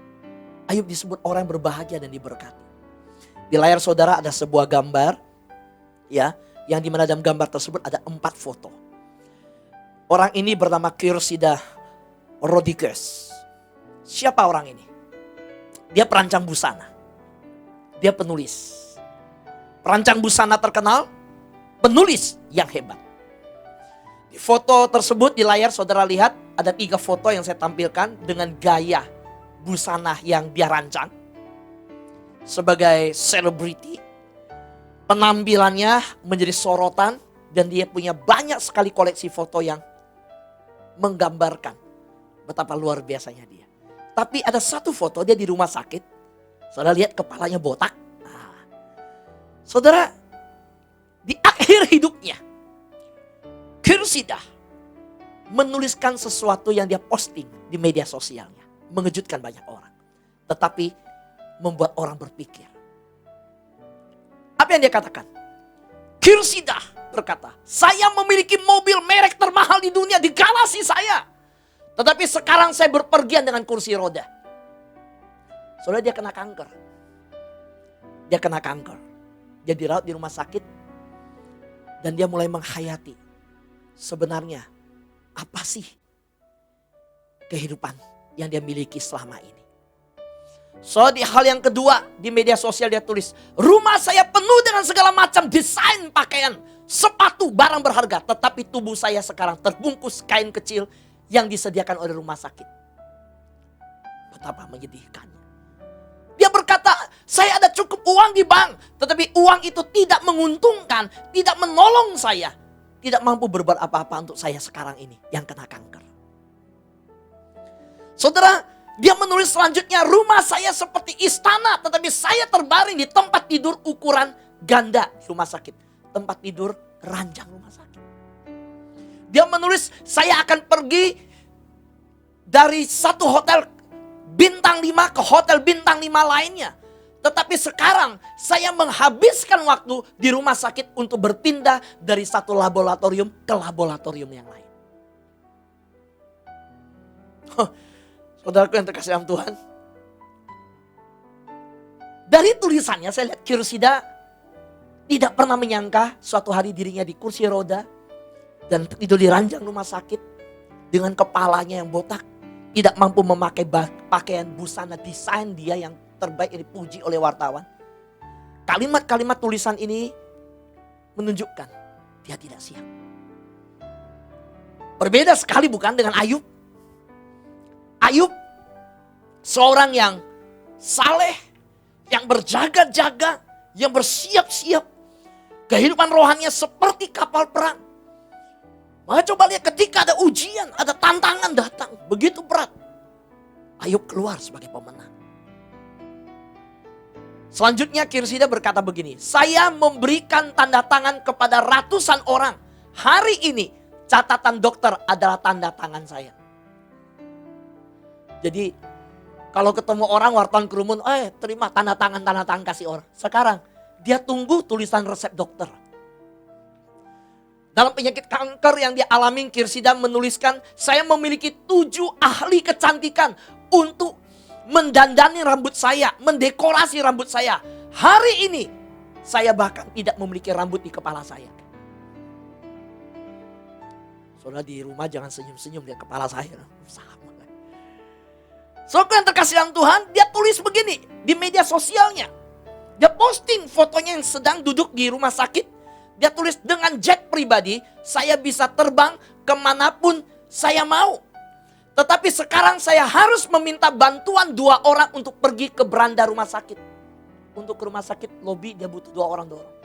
Ayub disebut orang yang berbahagia dan diberkati. Di layar saudara ada sebuah gambar, ya, yang di mana dalam gambar tersebut ada 4 foto. Orang ini bernama Kirsida Rodriguez. Siapa orang ini? Dia perancang busana. Dia penulis. Perancang busana terkenal, penulis yang hebat. Di foto tersebut di layar saudara lihat ada 3 foto yang saya tampilkan dengan gaya busana yang dia rancang. Sebagai selebriti, penampilannya menjadi sorotan dan dia punya banyak sekali koleksi foto yang menggambarkan betapa luar biasanya dia. Tapi ada satu foto dia di rumah sakit. Saudara lihat kepalanya botak. Nah, saudara, di akhir hidupnya, Kirsida menuliskan sesuatu yang dia posting di media sosialnya. Mengejutkan banyak orang. Tetapi membuat orang berpikir. Apa yang dia katakan? Kirsida berkata, saya memiliki mobil merek termahal di dunia, di galaksi saya. Tetapi sekarang saya berpergian dengan kursi roda. Soalnya dia kena kanker. Dia kena kanker. Dia dirawat di rumah sakit. Dan dia mulai menghayati. Sebenarnya apa sih kehidupan yang dia miliki selama ini. So di hal yang kedua di media sosial dia tulis, rumah saya penuh dengan segala macam desain pakaian, sepatu, barang berharga. Tetapi tubuh saya sekarang terbungkus kain kecil yang disediakan oleh rumah sakit. Betapa menyedihkannya. Dia berkata, saya ada cukup uang di bank. Tetapi uang itu tidak menguntungkan, tidak menolong saya. Tidak mampu berbuat apa-apa untuk saya sekarang ini yang kena kanker. Saudara, dia menulis selanjutnya, rumah saya seperti istana, tetapi saya terbaring di tempat tidur ukuran ganda rumah sakit. Tempat tidur ranjang rumah sakit. Dia menulis, saya akan pergi dari satu hotel bintang 5 ke hotel bintang 5 lainnya. Tetapi sekarang saya menghabiskan waktu di rumah sakit untuk berpindah dari satu laboratorium ke laboratorium yang lain. Saudaraku yang terkasih dalam Tuhan. Dari tulisannya saya lihat Kirsida tidak pernah menyangka suatu hari dirinya di kursi roda dan tidur di ranjang rumah sakit dengan kepalanya yang botak, tidak mampu memakai pakaian busana desain dia yang terbaik yang dipuji oleh wartawan. Kalimat-kalimat tulisan ini menunjukkan dia tidak siap. Berbeda sekali bukan dengan Ayub. Ayub seorang yang saleh, yang berjaga-jaga, yang bersiap-siap. Kehidupan rohaninya seperti kapal perang. Maka coba lihat ketika ada ujian, ada tantangan datang, begitu berat. Ayub keluar sebagai pemenang. Selanjutnya Kirsida berkata begini, saya memberikan tanda tangan kepada ratusan orang. Hari ini catatan dokter adalah tanda tangan saya. Jadi kalau ketemu orang wartawan kerumun, terima tanda tangan kasih orang. Sekarang dia tunggu tulisan resep dokter. Dalam penyakit kanker yang dia alami, Kirsida menuliskan, saya memiliki 7 ahli kecantikan untuk mendandani rambut saya, mendekorasi rambut saya. Hari ini saya bahkan tidak memiliki rambut di kepala saya. Saudara di rumah jangan senyum-senyum lihat kepala saya. Sama. Saudara yang terkasih dalam Tuhan, dia tulis begini di media sosialnya. Dia posting fotonya yang sedang duduk di rumah sakit. Dia tulis, dengan jet pribadi saya bisa terbang kemanapun saya mau. Tetapi sekarang saya harus meminta bantuan 2 orang untuk pergi ke beranda rumah sakit. Untuk ke rumah sakit lobi dia butuh 2 orang dorong.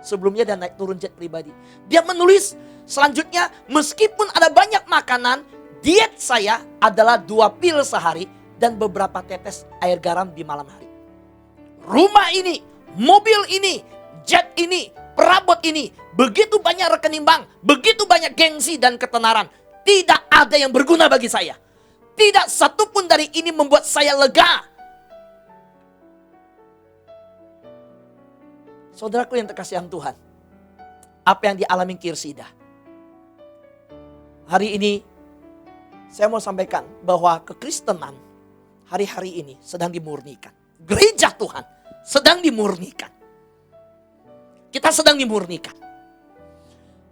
Sebelumnya dia naik turun jet pribadi. Dia menulis selanjutnya, meskipun ada banyak makanan, diet saya adalah 2 pil sehari dan beberapa tetes air garam di malam hari. Rumah ini, mobil ini, jet ini, perabot ini, begitu banyak rekening bank, begitu banyak gengsi dan ketenaran. Tidak ada yang berguna bagi saya. Tidak satupun dari ini membuat saya lega. Saudaraku yang terkasih dalam Tuhan, apa yang dialami Kirsida? Hari ini saya mau sampaikan bahwa kekristenan hari-hari ini sedang dimurnikan. Gereja Tuhan sedang dimurnikan. Kita sedang dimurnikan.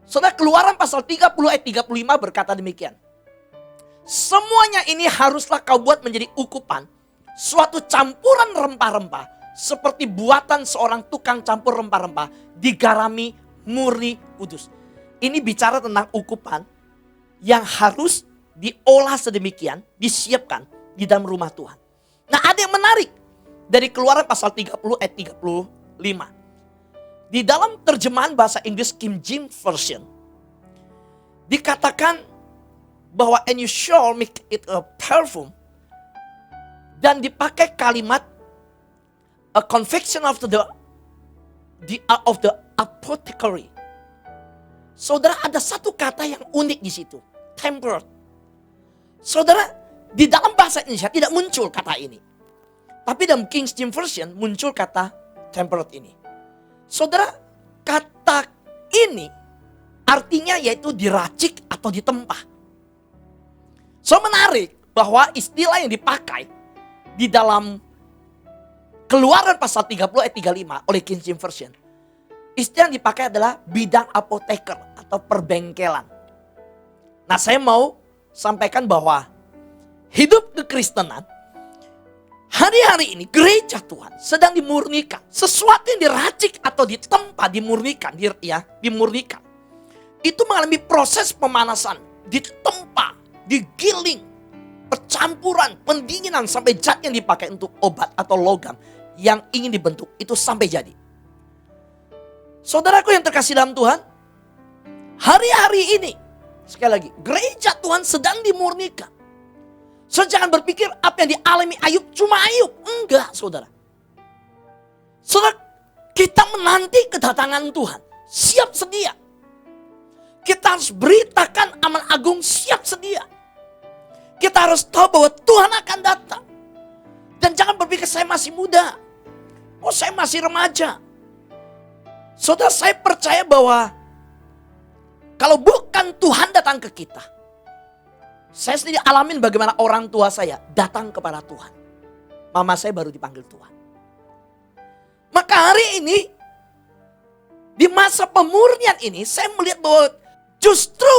Saudara, Keluaran pasal 30 ayat 35 berkata demikian. Semuanya ini haruslah kau buat menjadi ukupan, suatu campuran rempah-rempah, seperti buatan seorang tukang campur rempah-rempah, digarami, murni, kudus. Ini bicara tentang ukupan yang harus diolah sedemikian, disiapkan di dalam rumah Tuhan. Nah, ada yang menarik dari Keluaran pasal 30 ayat 35. Di dalam terjemahan bahasa Inggris King James Version dikatakan bahwa and you shall make it a perfume, dan dipakai kalimat a confection of the apothecary. Saudara, ada satu kata yang unik di situ, tempered. Saudara, di dalam bahasa Indonesia tidak muncul kata ini. Tapi dalam King James Version muncul kata tempered ini. Saudara, kata ini artinya yaitu diracik atau ditempa. So menarik bahwa istilah yang dipakai di dalam Keluaran pasal 30 ayat 35 oleh King James Version, istilah yang dipakai adalah bidang apoteker atau perbengkelan. Nah, saya mau sampaikan bahwa hidup kekristenan hari-hari ini gereja Tuhan sedang dimurnikan. Sesuatu yang diracik atau ditempa, dimurnikan, dimurnikan. Itu mengalami proses pemanasan, ditempa, digiling, percampuran, pendinginan sampai zat yang dipakai untuk obat atau logam yang ingin dibentuk itu sampai jadi. Saudaraku yang terkasih dalam Tuhan, hari-hari ini sekali lagi gereja Tuhan sedang dimurnikan. So, jangan berpikir apa yang dialami Ayub cuma Ayub. Enggak, saudara. Saudara, kita menanti kedatangan Tuhan. Siap sedia. Kita harus beritakan aman agung siap sedia. Kita harus tahu bahwa Tuhan akan datang. Dan jangan berpikir saya masih muda. Oh, saya masih remaja. Saudara, saya percaya bahwa kalau bukan Tuhan datang ke kita, saya sendiri alamin bagaimana orang tua saya datang kepada Tuhan. Mama saya baru dipanggil Tuhan. Maka hari ini, di masa pemurnian ini, saya melihat bahwa justru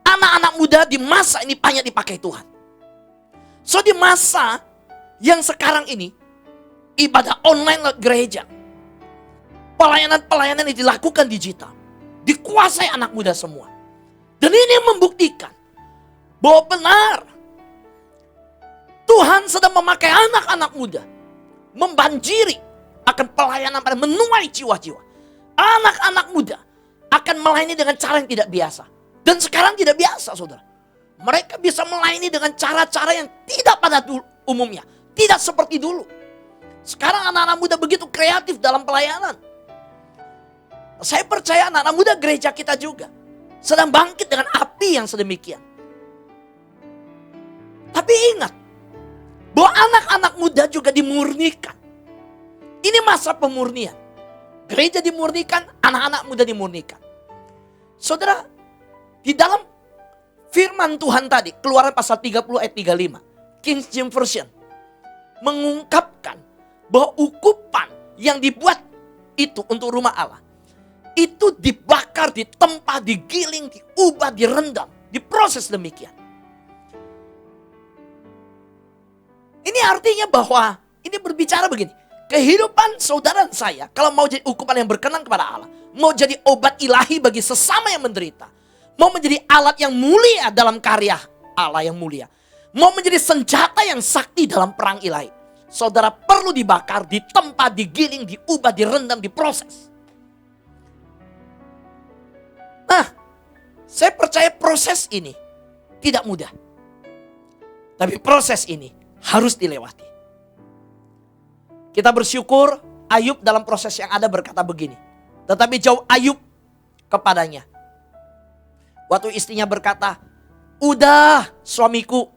anak-anak muda di masa ini banyak dipakai Tuhan. So di masa yang sekarang ini, ibadah online gereja, pelayanan-pelayanan yang dilakukan digital, dikuasai anak muda semua. Dan ini membuktikan bahwa benar Tuhan sedang memakai anak-anak muda, membanjiri akan pelayanan pada menuai jiwa-jiwa. Anak-anak muda akan melayani dengan cara yang tidak biasa. Dan sekarang tidak biasa, saudara. Mereka bisa melayani dengan cara-cara yang tidak pada umumnya. Tidak seperti dulu. Sekarang anak-anak muda begitu kreatif dalam pelayanan. Saya percaya anak-anak muda gereja kita juga sedang bangkit dengan api yang sedemikian. Tapi ingat, bahwa anak-anak muda juga dimurnikan. Ini masa pemurnian. Gereja dimurnikan, anak-anak muda dimurnikan. Saudara, di dalam firman Tuhan tadi, Keluaran pasal 30 ayat 35, King James Version, mengungkapkan bahwa ukupan yang dibuat itu untuk rumah Allah, itu dibakar, ditempa, digiling, diubah, direndam, diproses demikian. Ini artinya bahwa ini berbicara begini. Kehidupan saudara dan saya, kalau mau jadi ukupan yang berkenan kepada Allah, mau jadi obat ilahi bagi sesama yang menderita, mau menjadi alat yang mulia dalam karya Allah yang mulia, mau menjadi senjata yang sakti dalam perang ilahi, saudara perlu dibakar, ditempa, digiling, diubah, direndam, diproses. Nah, saya percaya proses ini tidak mudah. Tapi proses ini harus dilewati. Kita bersyukur Ayub dalam proses yang ada berkata begini. Tetapi jauh Ayub kepadanya. Waktu istrinya berkata, udah suamiku,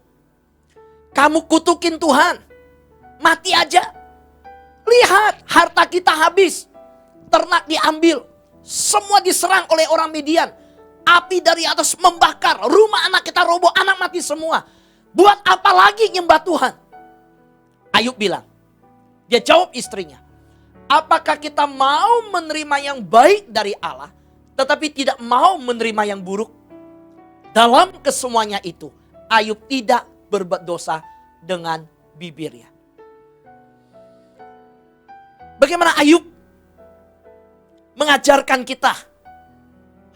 kamu kutukin Tuhan, mati aja. Lihat harta kita habis, ternak diambil, semua diserang oleh orang Midian. Api dari atas membakar, rumah anak kita roboh, anak mati semua. Buat apa lagi nyembah Tuhan? Ayub bilang, dia jawab istrinya, apakah kita mau menerima yang baik dari Allah, tetapi tidak mau menerima yang buruk? Dalam kesemuanya itu, Ayub tidak berbuat dosa dengan bibirnya. Bagaimana Ayub mengajarkan kita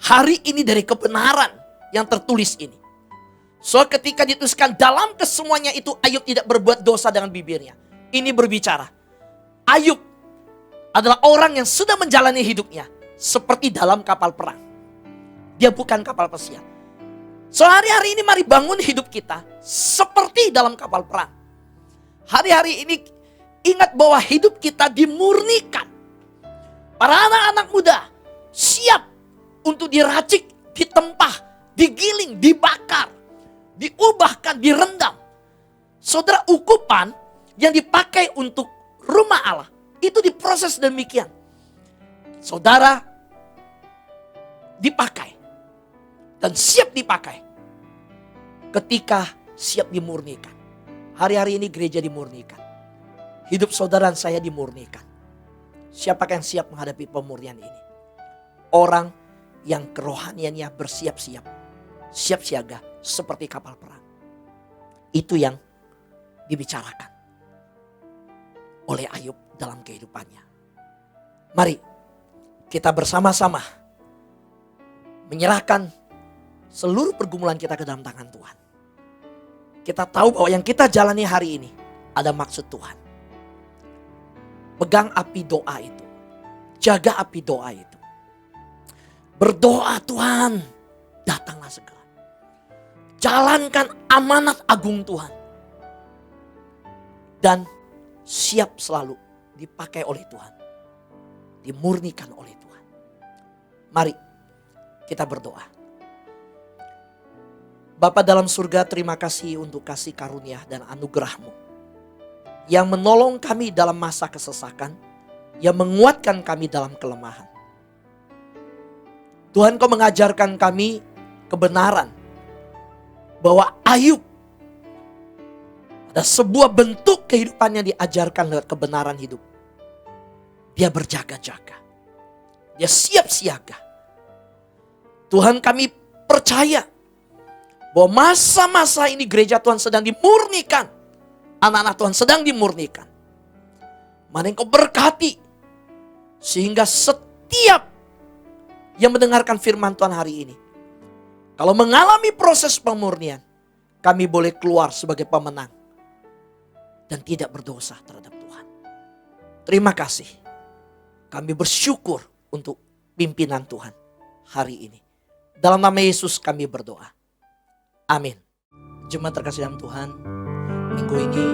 hari ini dari kebenaran yang tertulis ini? So ketika dituliskan dalam kesemuanya itu Ayub tidak berbuat dosa dengan bibirnya. Ini berbicara, Ayub adalah orang yang sudah menjalani hidupnya seperti dalam kapal perang. Dia bukan kapal pesiar. So hari-hari ini mari bangun hidup kita seperti dalam kapal perang. Hari-hari ini ingat bahwa hidup kita dimurnikan. Para anak-anak muda siap untuk diracik, ditempah, digiling, dibakar, diubahkan, direndam. Saudara, ukupan yang dipakai untuk rumah Allah itu diproses demikian. Saudara dipakai dan siap dipakai ketika siap dimurnikan. Hari-hari ini gereja dimurnikan. Hidup saudara dan saya dimurnikan. Siapakah yang siap menghadapi pemurnian ini? Orang yang kerohaniannya bersiap-siap, siap siaga seperti kapal perang. Itu yang dibicarakan oleh Ayub dalam kehidupannya. Mari kita bersama-sama menyerahkan seluruh pergumulan kita ke dalam tangan Tuhan. Kita tahu bahwa yang kita jalani hari ini ada maksud Tuhan. Pegang api doa itu. Jaga api doa itu. Berdoa, Tuhan, datanglah segera. Jalankan amanat agung Tuhan. Dan siap selalu dipakai oleh Tuhan. Dimurnikan oleh Tuhan. Mari kita berdoa. Bapa dalam surga, terima kasih untuk kasih karunia dan anugerah-Mu yang menolong kami dalam masa kesesakan, yang menguatkan kami dalam kelemahan. Tuhan, Kau mengajarkan kami kebenaran bahwa Ayub ada sebuah bentuk kehidupan yang diajarkan lewat kebenaran hidup. Dia berjaga-jaga. Dia siap siaga. Tuhan, kami percaya bahwa masa-masa ini gereja Tuhan sedang dimurnikan. Anak-anak Tuhan sedang dimurnikan. Mari Engkau berkati sehingga setiap yang mendengarkan firman Tuhan hari ini, kalau mengalami proses pemurnian, kami boleh keluar sebagai pemenang dan tidak berdosa terhadap Tuhan. Terima kasih. Kami bersyukur untuk pimpinan Tuhan hari ini. Dalam nama Yesus kami berdoa. Amin. Jemaat terkasih dalam Tuhan, minggu ini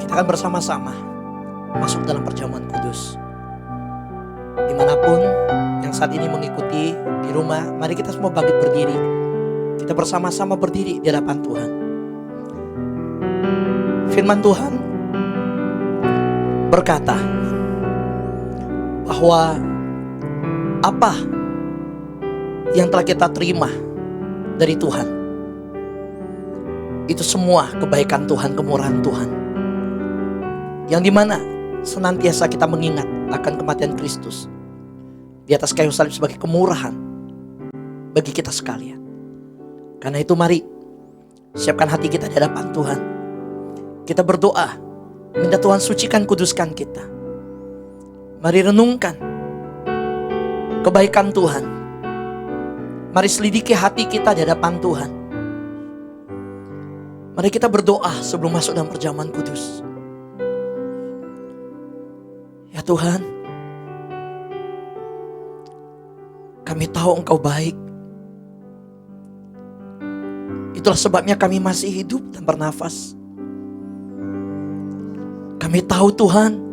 kita akan bersama-sama masuk dalam perjamuan kudus. Dimanapun yang saat ini mengikuti di rumah, mari kita semua bangkit berdiri. Kita bersama-sama berdiri di hadapan Tuhan. Firman Tuhan berkata bahwa apa yang telah kita terima dari Tuhan, itu semua kebaikan Tuhan, kemurahan Tuhan, yang dimana senantiasa kita mengingat akan kematian Kristus di atas kayu salib sebagai kemurahan bagi kita sekalian. Karena itu mari siapkan hati kita di hadapan Tuhan. Kita berdoa, minta Tuhan sucikan, kuduskan kita. Mari renungkan kebaikan Tuhan. Mari selidiki hati kita di hadapan Tuhan. Mari kita berdoa sebelum masuk dalam perjamuan kudus. Ya Tuhan, kami tahu Engkau baik. Itulah sebabnya kami masih hidup dan bernafas. Kami tahu Tuhan,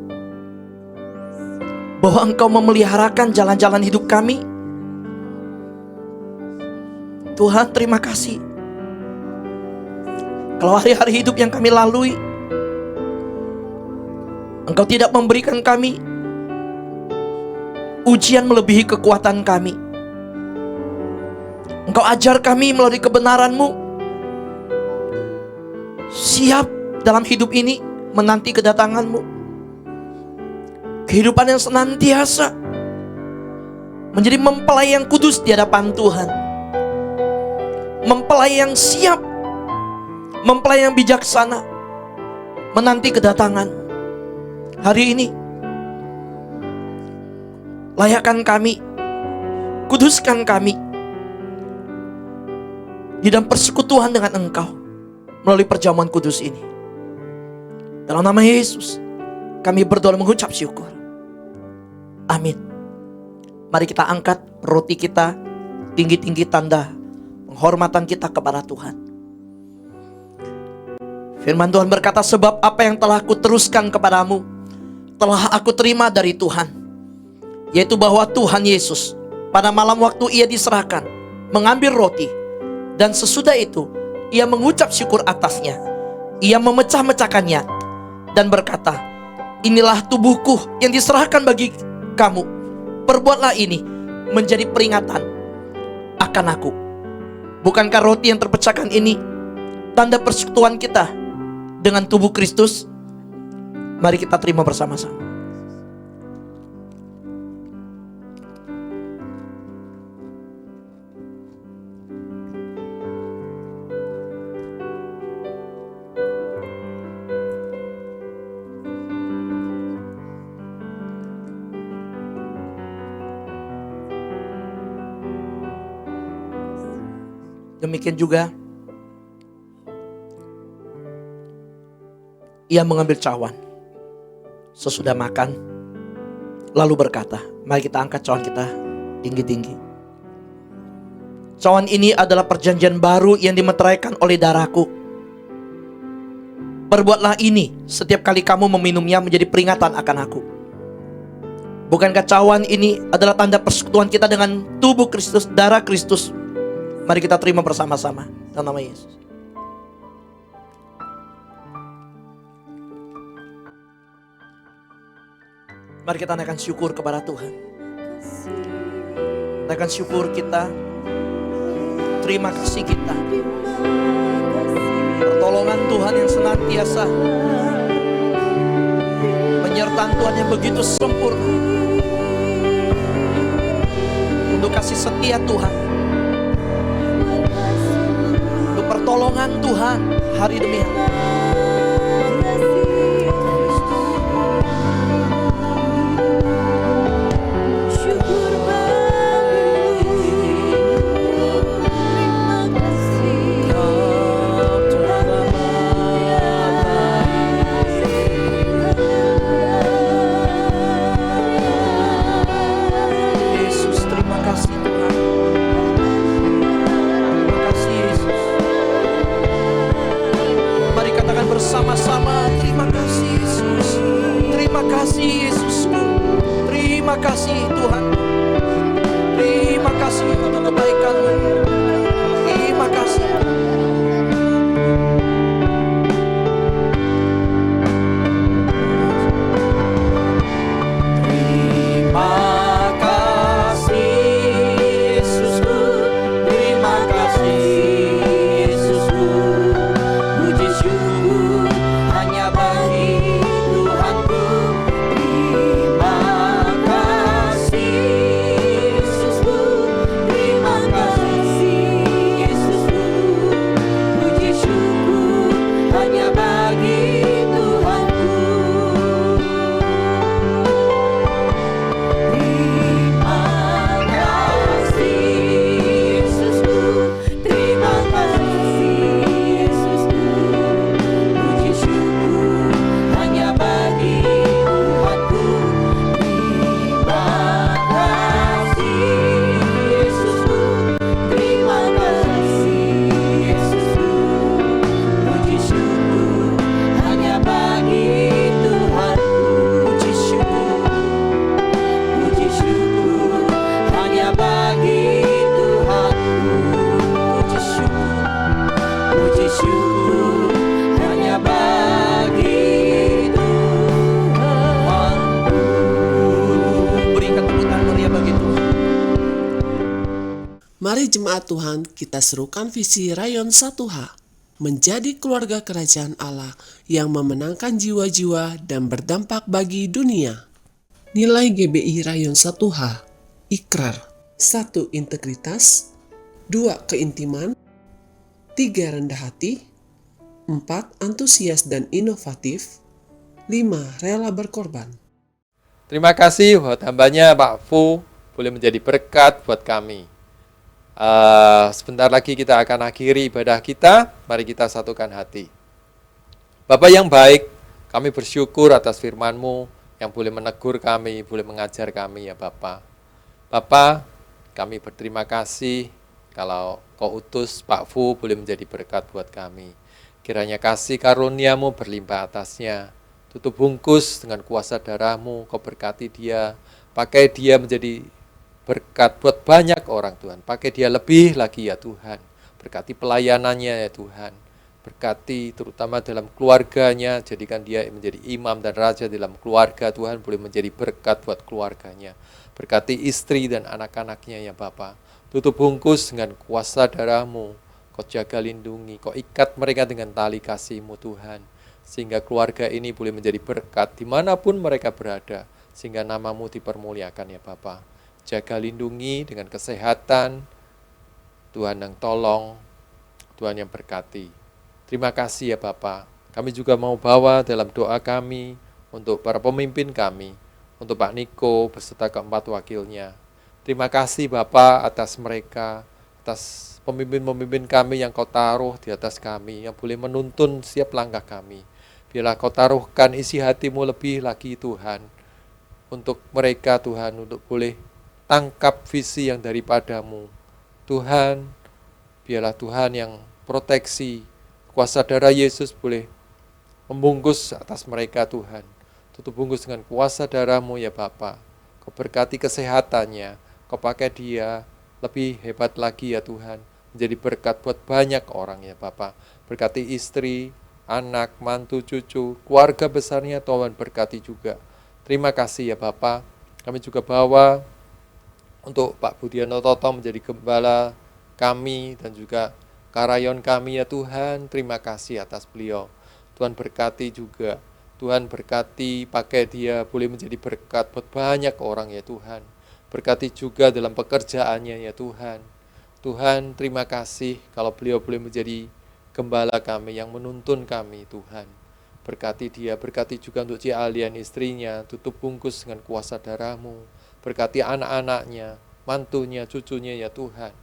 bahwa Engkau memeliharakan jalan-jalan hidup kami. Tuhan, terima kasih. Kalau hari-hari hidup yang kami lalui, Engkau tidak memberikan kami ujian melebihi kekuatan kami. Engkau ajar kami melalui kebenaran-Mu, siap dalam hidup ini menanti kedatangan-Mu. Kehidupan yang senantiasa menjadi mempelai yang kudus di hadapan Tuhan. Mempelai yang siap, mempelai yang bijaksana, menanti kedatangan. Hari ini layakkan kami, kuduskan kami di dalam persekutuan dengan Engkau melalui perjamuan kudus ini. Dalam nama Yesus kami berdoa mengucap syukur. Amin. Mari kita angkat roti kita tinggi-tinggi, tanda penghormatan kita kepada Tuhan. Firman Tuhan berkata, sebab apa yang telah aku teruskan kepadamu telah aku terima dari Tuhan, yaitu bahwa Tuhan Yesus pada malam waktu ia diserahkan mengambil roti, dan sesudah itu ia mengucap syukur atasnya. Ia memecah-mecahkannya dan berkata, inilah tubuhku yang diserahkan bagi kamu. Perbuatlah ini menjadi peringatan akan aku. Bukankah roti yang terpecahkan ini tanda persekutuan kita dengan tubuh Kristus? Mari kita terima bersama-sama. Demikian juga ia mengambil cawan sesudah makan, lalu berkata, mari kita angkat cawan kita tinggi-tinggi. Cawan ini adalah perjanjian baru yang dimeteraikan oleh darahku. Perbuatlah ini setiap kali kamu meminumnya menjadi peringatan akan aku. Bukankah cawan ini adalah tanda persekutuan kita dengan tubuh Kristus, darah Kristus? Mari kita terima bersama-sama dalam nama Yesus. Mari kita naikkan syukur kepada Tuhan. Naikkan syukur kita. Terima kasih kita. Pertolongan Tuhan yang senantiasa penyertaan Tuhan yang begitu sempurna, untuk kasih setia Tuhan, untuk pertolongan Tuhan hari demi hari. Yesus, terima kasih Tuhan. Terima kasih Yesus. Mari katakan bersama-sama, terima kasih Yesus. Terima kasih Yesusku. Terima kasih Tuhan. Terima kasih untuk kebaikan-Mu. Terima kasih. Terima kasih Yesusku. Terima kasih Yesusku. Puji syukur hanya bagi Tuhanku. Terima kasih Yesusku. Terima kasih Yesusku. Puji syukur hanya bagi Tuhanku. Terima kasih Yesusku. Terima kasih Yesusku. Puji syukur hanya bagi Tuhanku. Terima kasih Yesusku. Terima kasih Yesusku. Puji syukur hanya bagi Tuhanku. Puji syukur. Puji syukur hanya bagi Tuhanku. Puji syukur. Puji syukur hanya bagi Tuhanku. Berikan tepuk tangan meriah bagi Tuhan. Mari jemaat Tuhan, kita serukan visi Rayon 1H, menjadi keluarga kerajaan Allah yang memenangkan jiwa-jiwa dan berdampak bagi dunia. Nilai GBI Rayon 1H, ikrar. 1. Integritas. 2. Keintiman. 3. Rendah hati. 4. Antusias dan inovatif. 5. Rela berkorban. Terima kasih buat hambanya Pak Fu, boleh menjadi berkat buat kami. Sebentar lagi kita akan akhiri ibadah kita, mari kita satukan hati. Bapa yang baik, kami bersyukur atas firman-Mu yang boleh menegur kami, boleh mengajar kami ya Bapa. Bapa, kami berterima kasih kalau Kau utus Pak Fu boleh menjadi berkat buat kami. Kiranya kasih karunia-Mu berlimpah atasnya. Tutup bungkus dengan kuasa darah-Mu, Kau berkati dia, pakai dia menjadi berkat buat banyak orang Tuhan. Pakai dia lebih lagi ya Tuhan. Berkati pelayanannya ya Tuhan. Berkati terutama dalam keluarganya. Jadikan dia menjadi imam dan raja dalam keluarga Tuhan. Boleh menjadi berkat buat keluarganya. Berkati istri dan anak-anaknya ya Bapa. Tutup bungkus dengan kuasa darah-Mu. Kau jaga lindungi. Kau ikat mereka dengan tali kasih-Mu Tuhan. Sehingga keluarga ini boleh menjadi berkat dimanapun mereka berada. Sehingga nama-Mu dipermuliakan ya Bapa. Jaga lindungi dengan kesehatan, Tuhan yang tolong, Tuhan yang berkati. Terima kasih ya Bapa. Kami juga mau bawa dalam doa kami untuk para pemimpin kami, untuk Pak Niko beserta keempat wakilnya. Terima kasih Bapa atas mereka, atas pemimpin-pemimpin kami yang Kau taruh di atas kami, yang boleh menuntun setiap langkah kami. Biarlah Kau taruhkan isi hati-Mu lebih lagi Tuhan, untuk mereka Tuhan, untuk boleh tangkap visi yang daripada-Mu. Tuhan, biarlah Tuhan yang proteksi, kuasa darah Yesus boleh membungkus atas mereka Tuhan. Tutup bungkus dengan kuasa darah-Mu ya Bapa. Kau berkati kesehatannya, Kau pakai dia lebih hebat lagi ya Tuhan. Menjadi berkat buat banyak orang ya Bapa. Berkati istri, anak, mantu, cucu, keluarga besarnya Tuhan berkati juga. Terima kasih ya Bapa. Kami juga bawa untuk Pak Budiano Toto menjadi gembala kami dan juga karayon kami ya Tuhan. Terima kasih atas beliau. Tuhan berkati juga Tuhan berkati, pakai dia boleh menjadi berkat buat banyak orang ya Tuhan. Berkati juga dalam pekerjaannya ya Tuhan. Tuhan terima kasih kalau beliau boleh menjadi gembala kami yang menuntun kami Tuhan. Berkati dia, berkati juga untuk Cialian istrinya, tutup bungkus dengan kuasa darah-Mu. Berkati anak-anaknya, mantunya, cucunya ya Tuhan.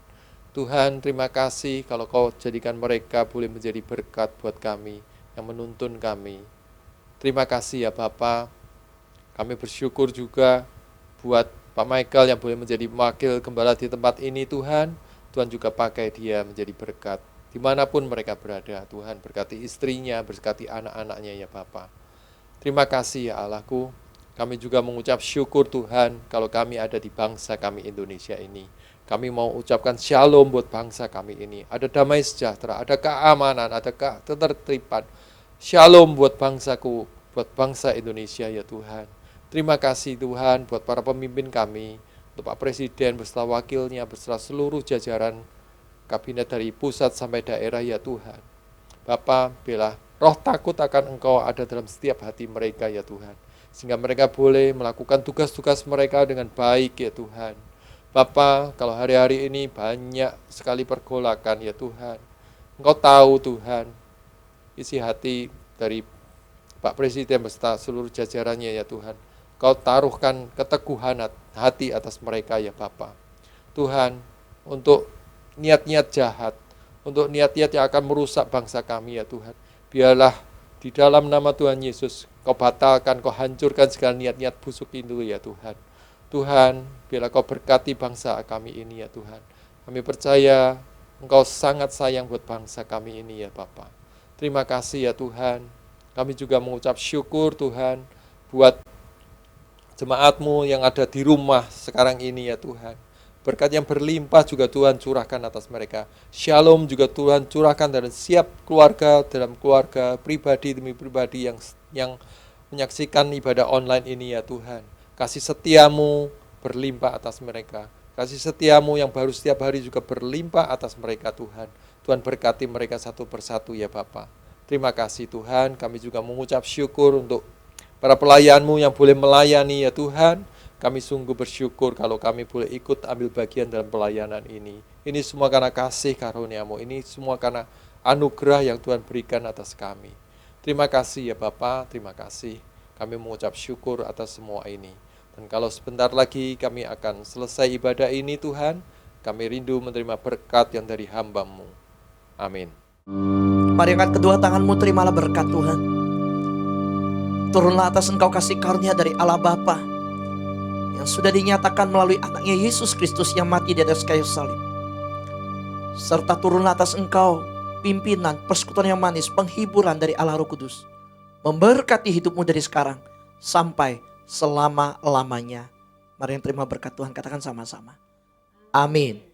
Tuhan terima kasih kalau Kau jadikan mereka boleh menjadi berkat buat kami, yang menuntun kami. Terima kasih ya Bapa. Kami bersyukur juga buat Pak Michael yang boleh menjadi wakil gembala di tempat ini Tuhan. Tuhan juga pakai dia menjadi berkat. Dimanapun mereka berada, Tuhan berkati istrinya, berkati anak-anaknya ya Bapa. Terima kasih ya Allahku. Kami juga mengucap syukur Tuhan kalau kami ada di bangsa kami Indonesia ini. Kami mau ucapkan shalom buat bangsa kami ini. Ada damai sejahtera, ada keamanan, ada ketertiban. Shalom buat bangsaku, buat bangsa Indonesia ya Tuhan. Terima kasih Tuhan buat para pemimpin kami, untuk Pak Presiden beserta wakilnya, beserta seluruh jajaran kabinet dari pusat sampai daerah ya Tuhan. Bapa, biarlah roh takut akan Engkau ada dalam setiap hati mereka ya Tuhan. Sehingga mereka boleh melakukan tugas-tugas mereka dengan baik ya Tuhan. Bapa, kalau hari-hari ini banyak sekali pergolakan ya Tuhan. Engkau tahu Tuhan, isi hati dari Pak Presiden beserta seluruh jajarannya ya Tuhan. Kau taruhkan keteguhan hati atas mereka ya Bapa. Tuhan, untuk niat-niat jahat, untuk niat-niat yang akan merusak bangsa kami ya Tuhan. Biarlah di dalam nama Tuhan Yesus, Kau batalkan, Kau hancurkan segala niat-niat busuk itu ya Tuhan. Tuhan, biarlah Kau berkati bangsa kami ini ya Tuhan. Kami percaya Engkau sangat sayang buat bangsa kami ini ya Bapa. Terima kasih ya Tuhan. Kami juga mengucap syukur Tuhan buat jemaat-Mu yang ada di rumah sekarang ini ya Tuhan. Berkat yang berlimpah juga Tuhan curahkan atas mereka. Shalom juga Tuhan curahkan dalam setiap keluarga, dalam keluarga pribadi demi pribadi yang menyaksikan ibadah online ini ya Tuhan. Kasih setia-Mu berlimpah atas mereka. Kasih setia-Mu yang baru setiap hari juga berlimpah atas mereka Tuhan. Tuhan berkati mereka satu persatu ya Bapa. Terima kasih Tuhan, kami juga mengucap syukur untuk para pelayan-Mu yang boleh melayani ya Tuhan. Kami sungguh bersyukur kalau kami boleh ikut ambil bagian dalam pelayanan ini. Ini semua karena kasih karunia-Mu, ini semua karena anugerah yang Tuhan berikan atas kami. Terima kasih ya Bapa, terima kasih. Kami mengucap syukur atas semua ini. Dan kalau sebentar lagi kami akan selesai ibadah ini Tuhan, kami rindu menerima berkat yang dari hamba-Mu. Amin. Mari angkat kedua tanganmu, terimalah berkat Tuhan. Turunlah atas engkau kasih karunia dari Allah Bapa yang sudah dinyatakan melalui anaknya Yesus Kristus yang mati di atas kayu salib. Serta turunlah atas engkau pimpinan, persekutuan yang manis, penghiburan dari Allah Roh Kudus. Memberkati hidupmu dari sekarang sampai selama-lamanya. Mari yang terima berkat Tuhan, katakan sama-sama. Amin.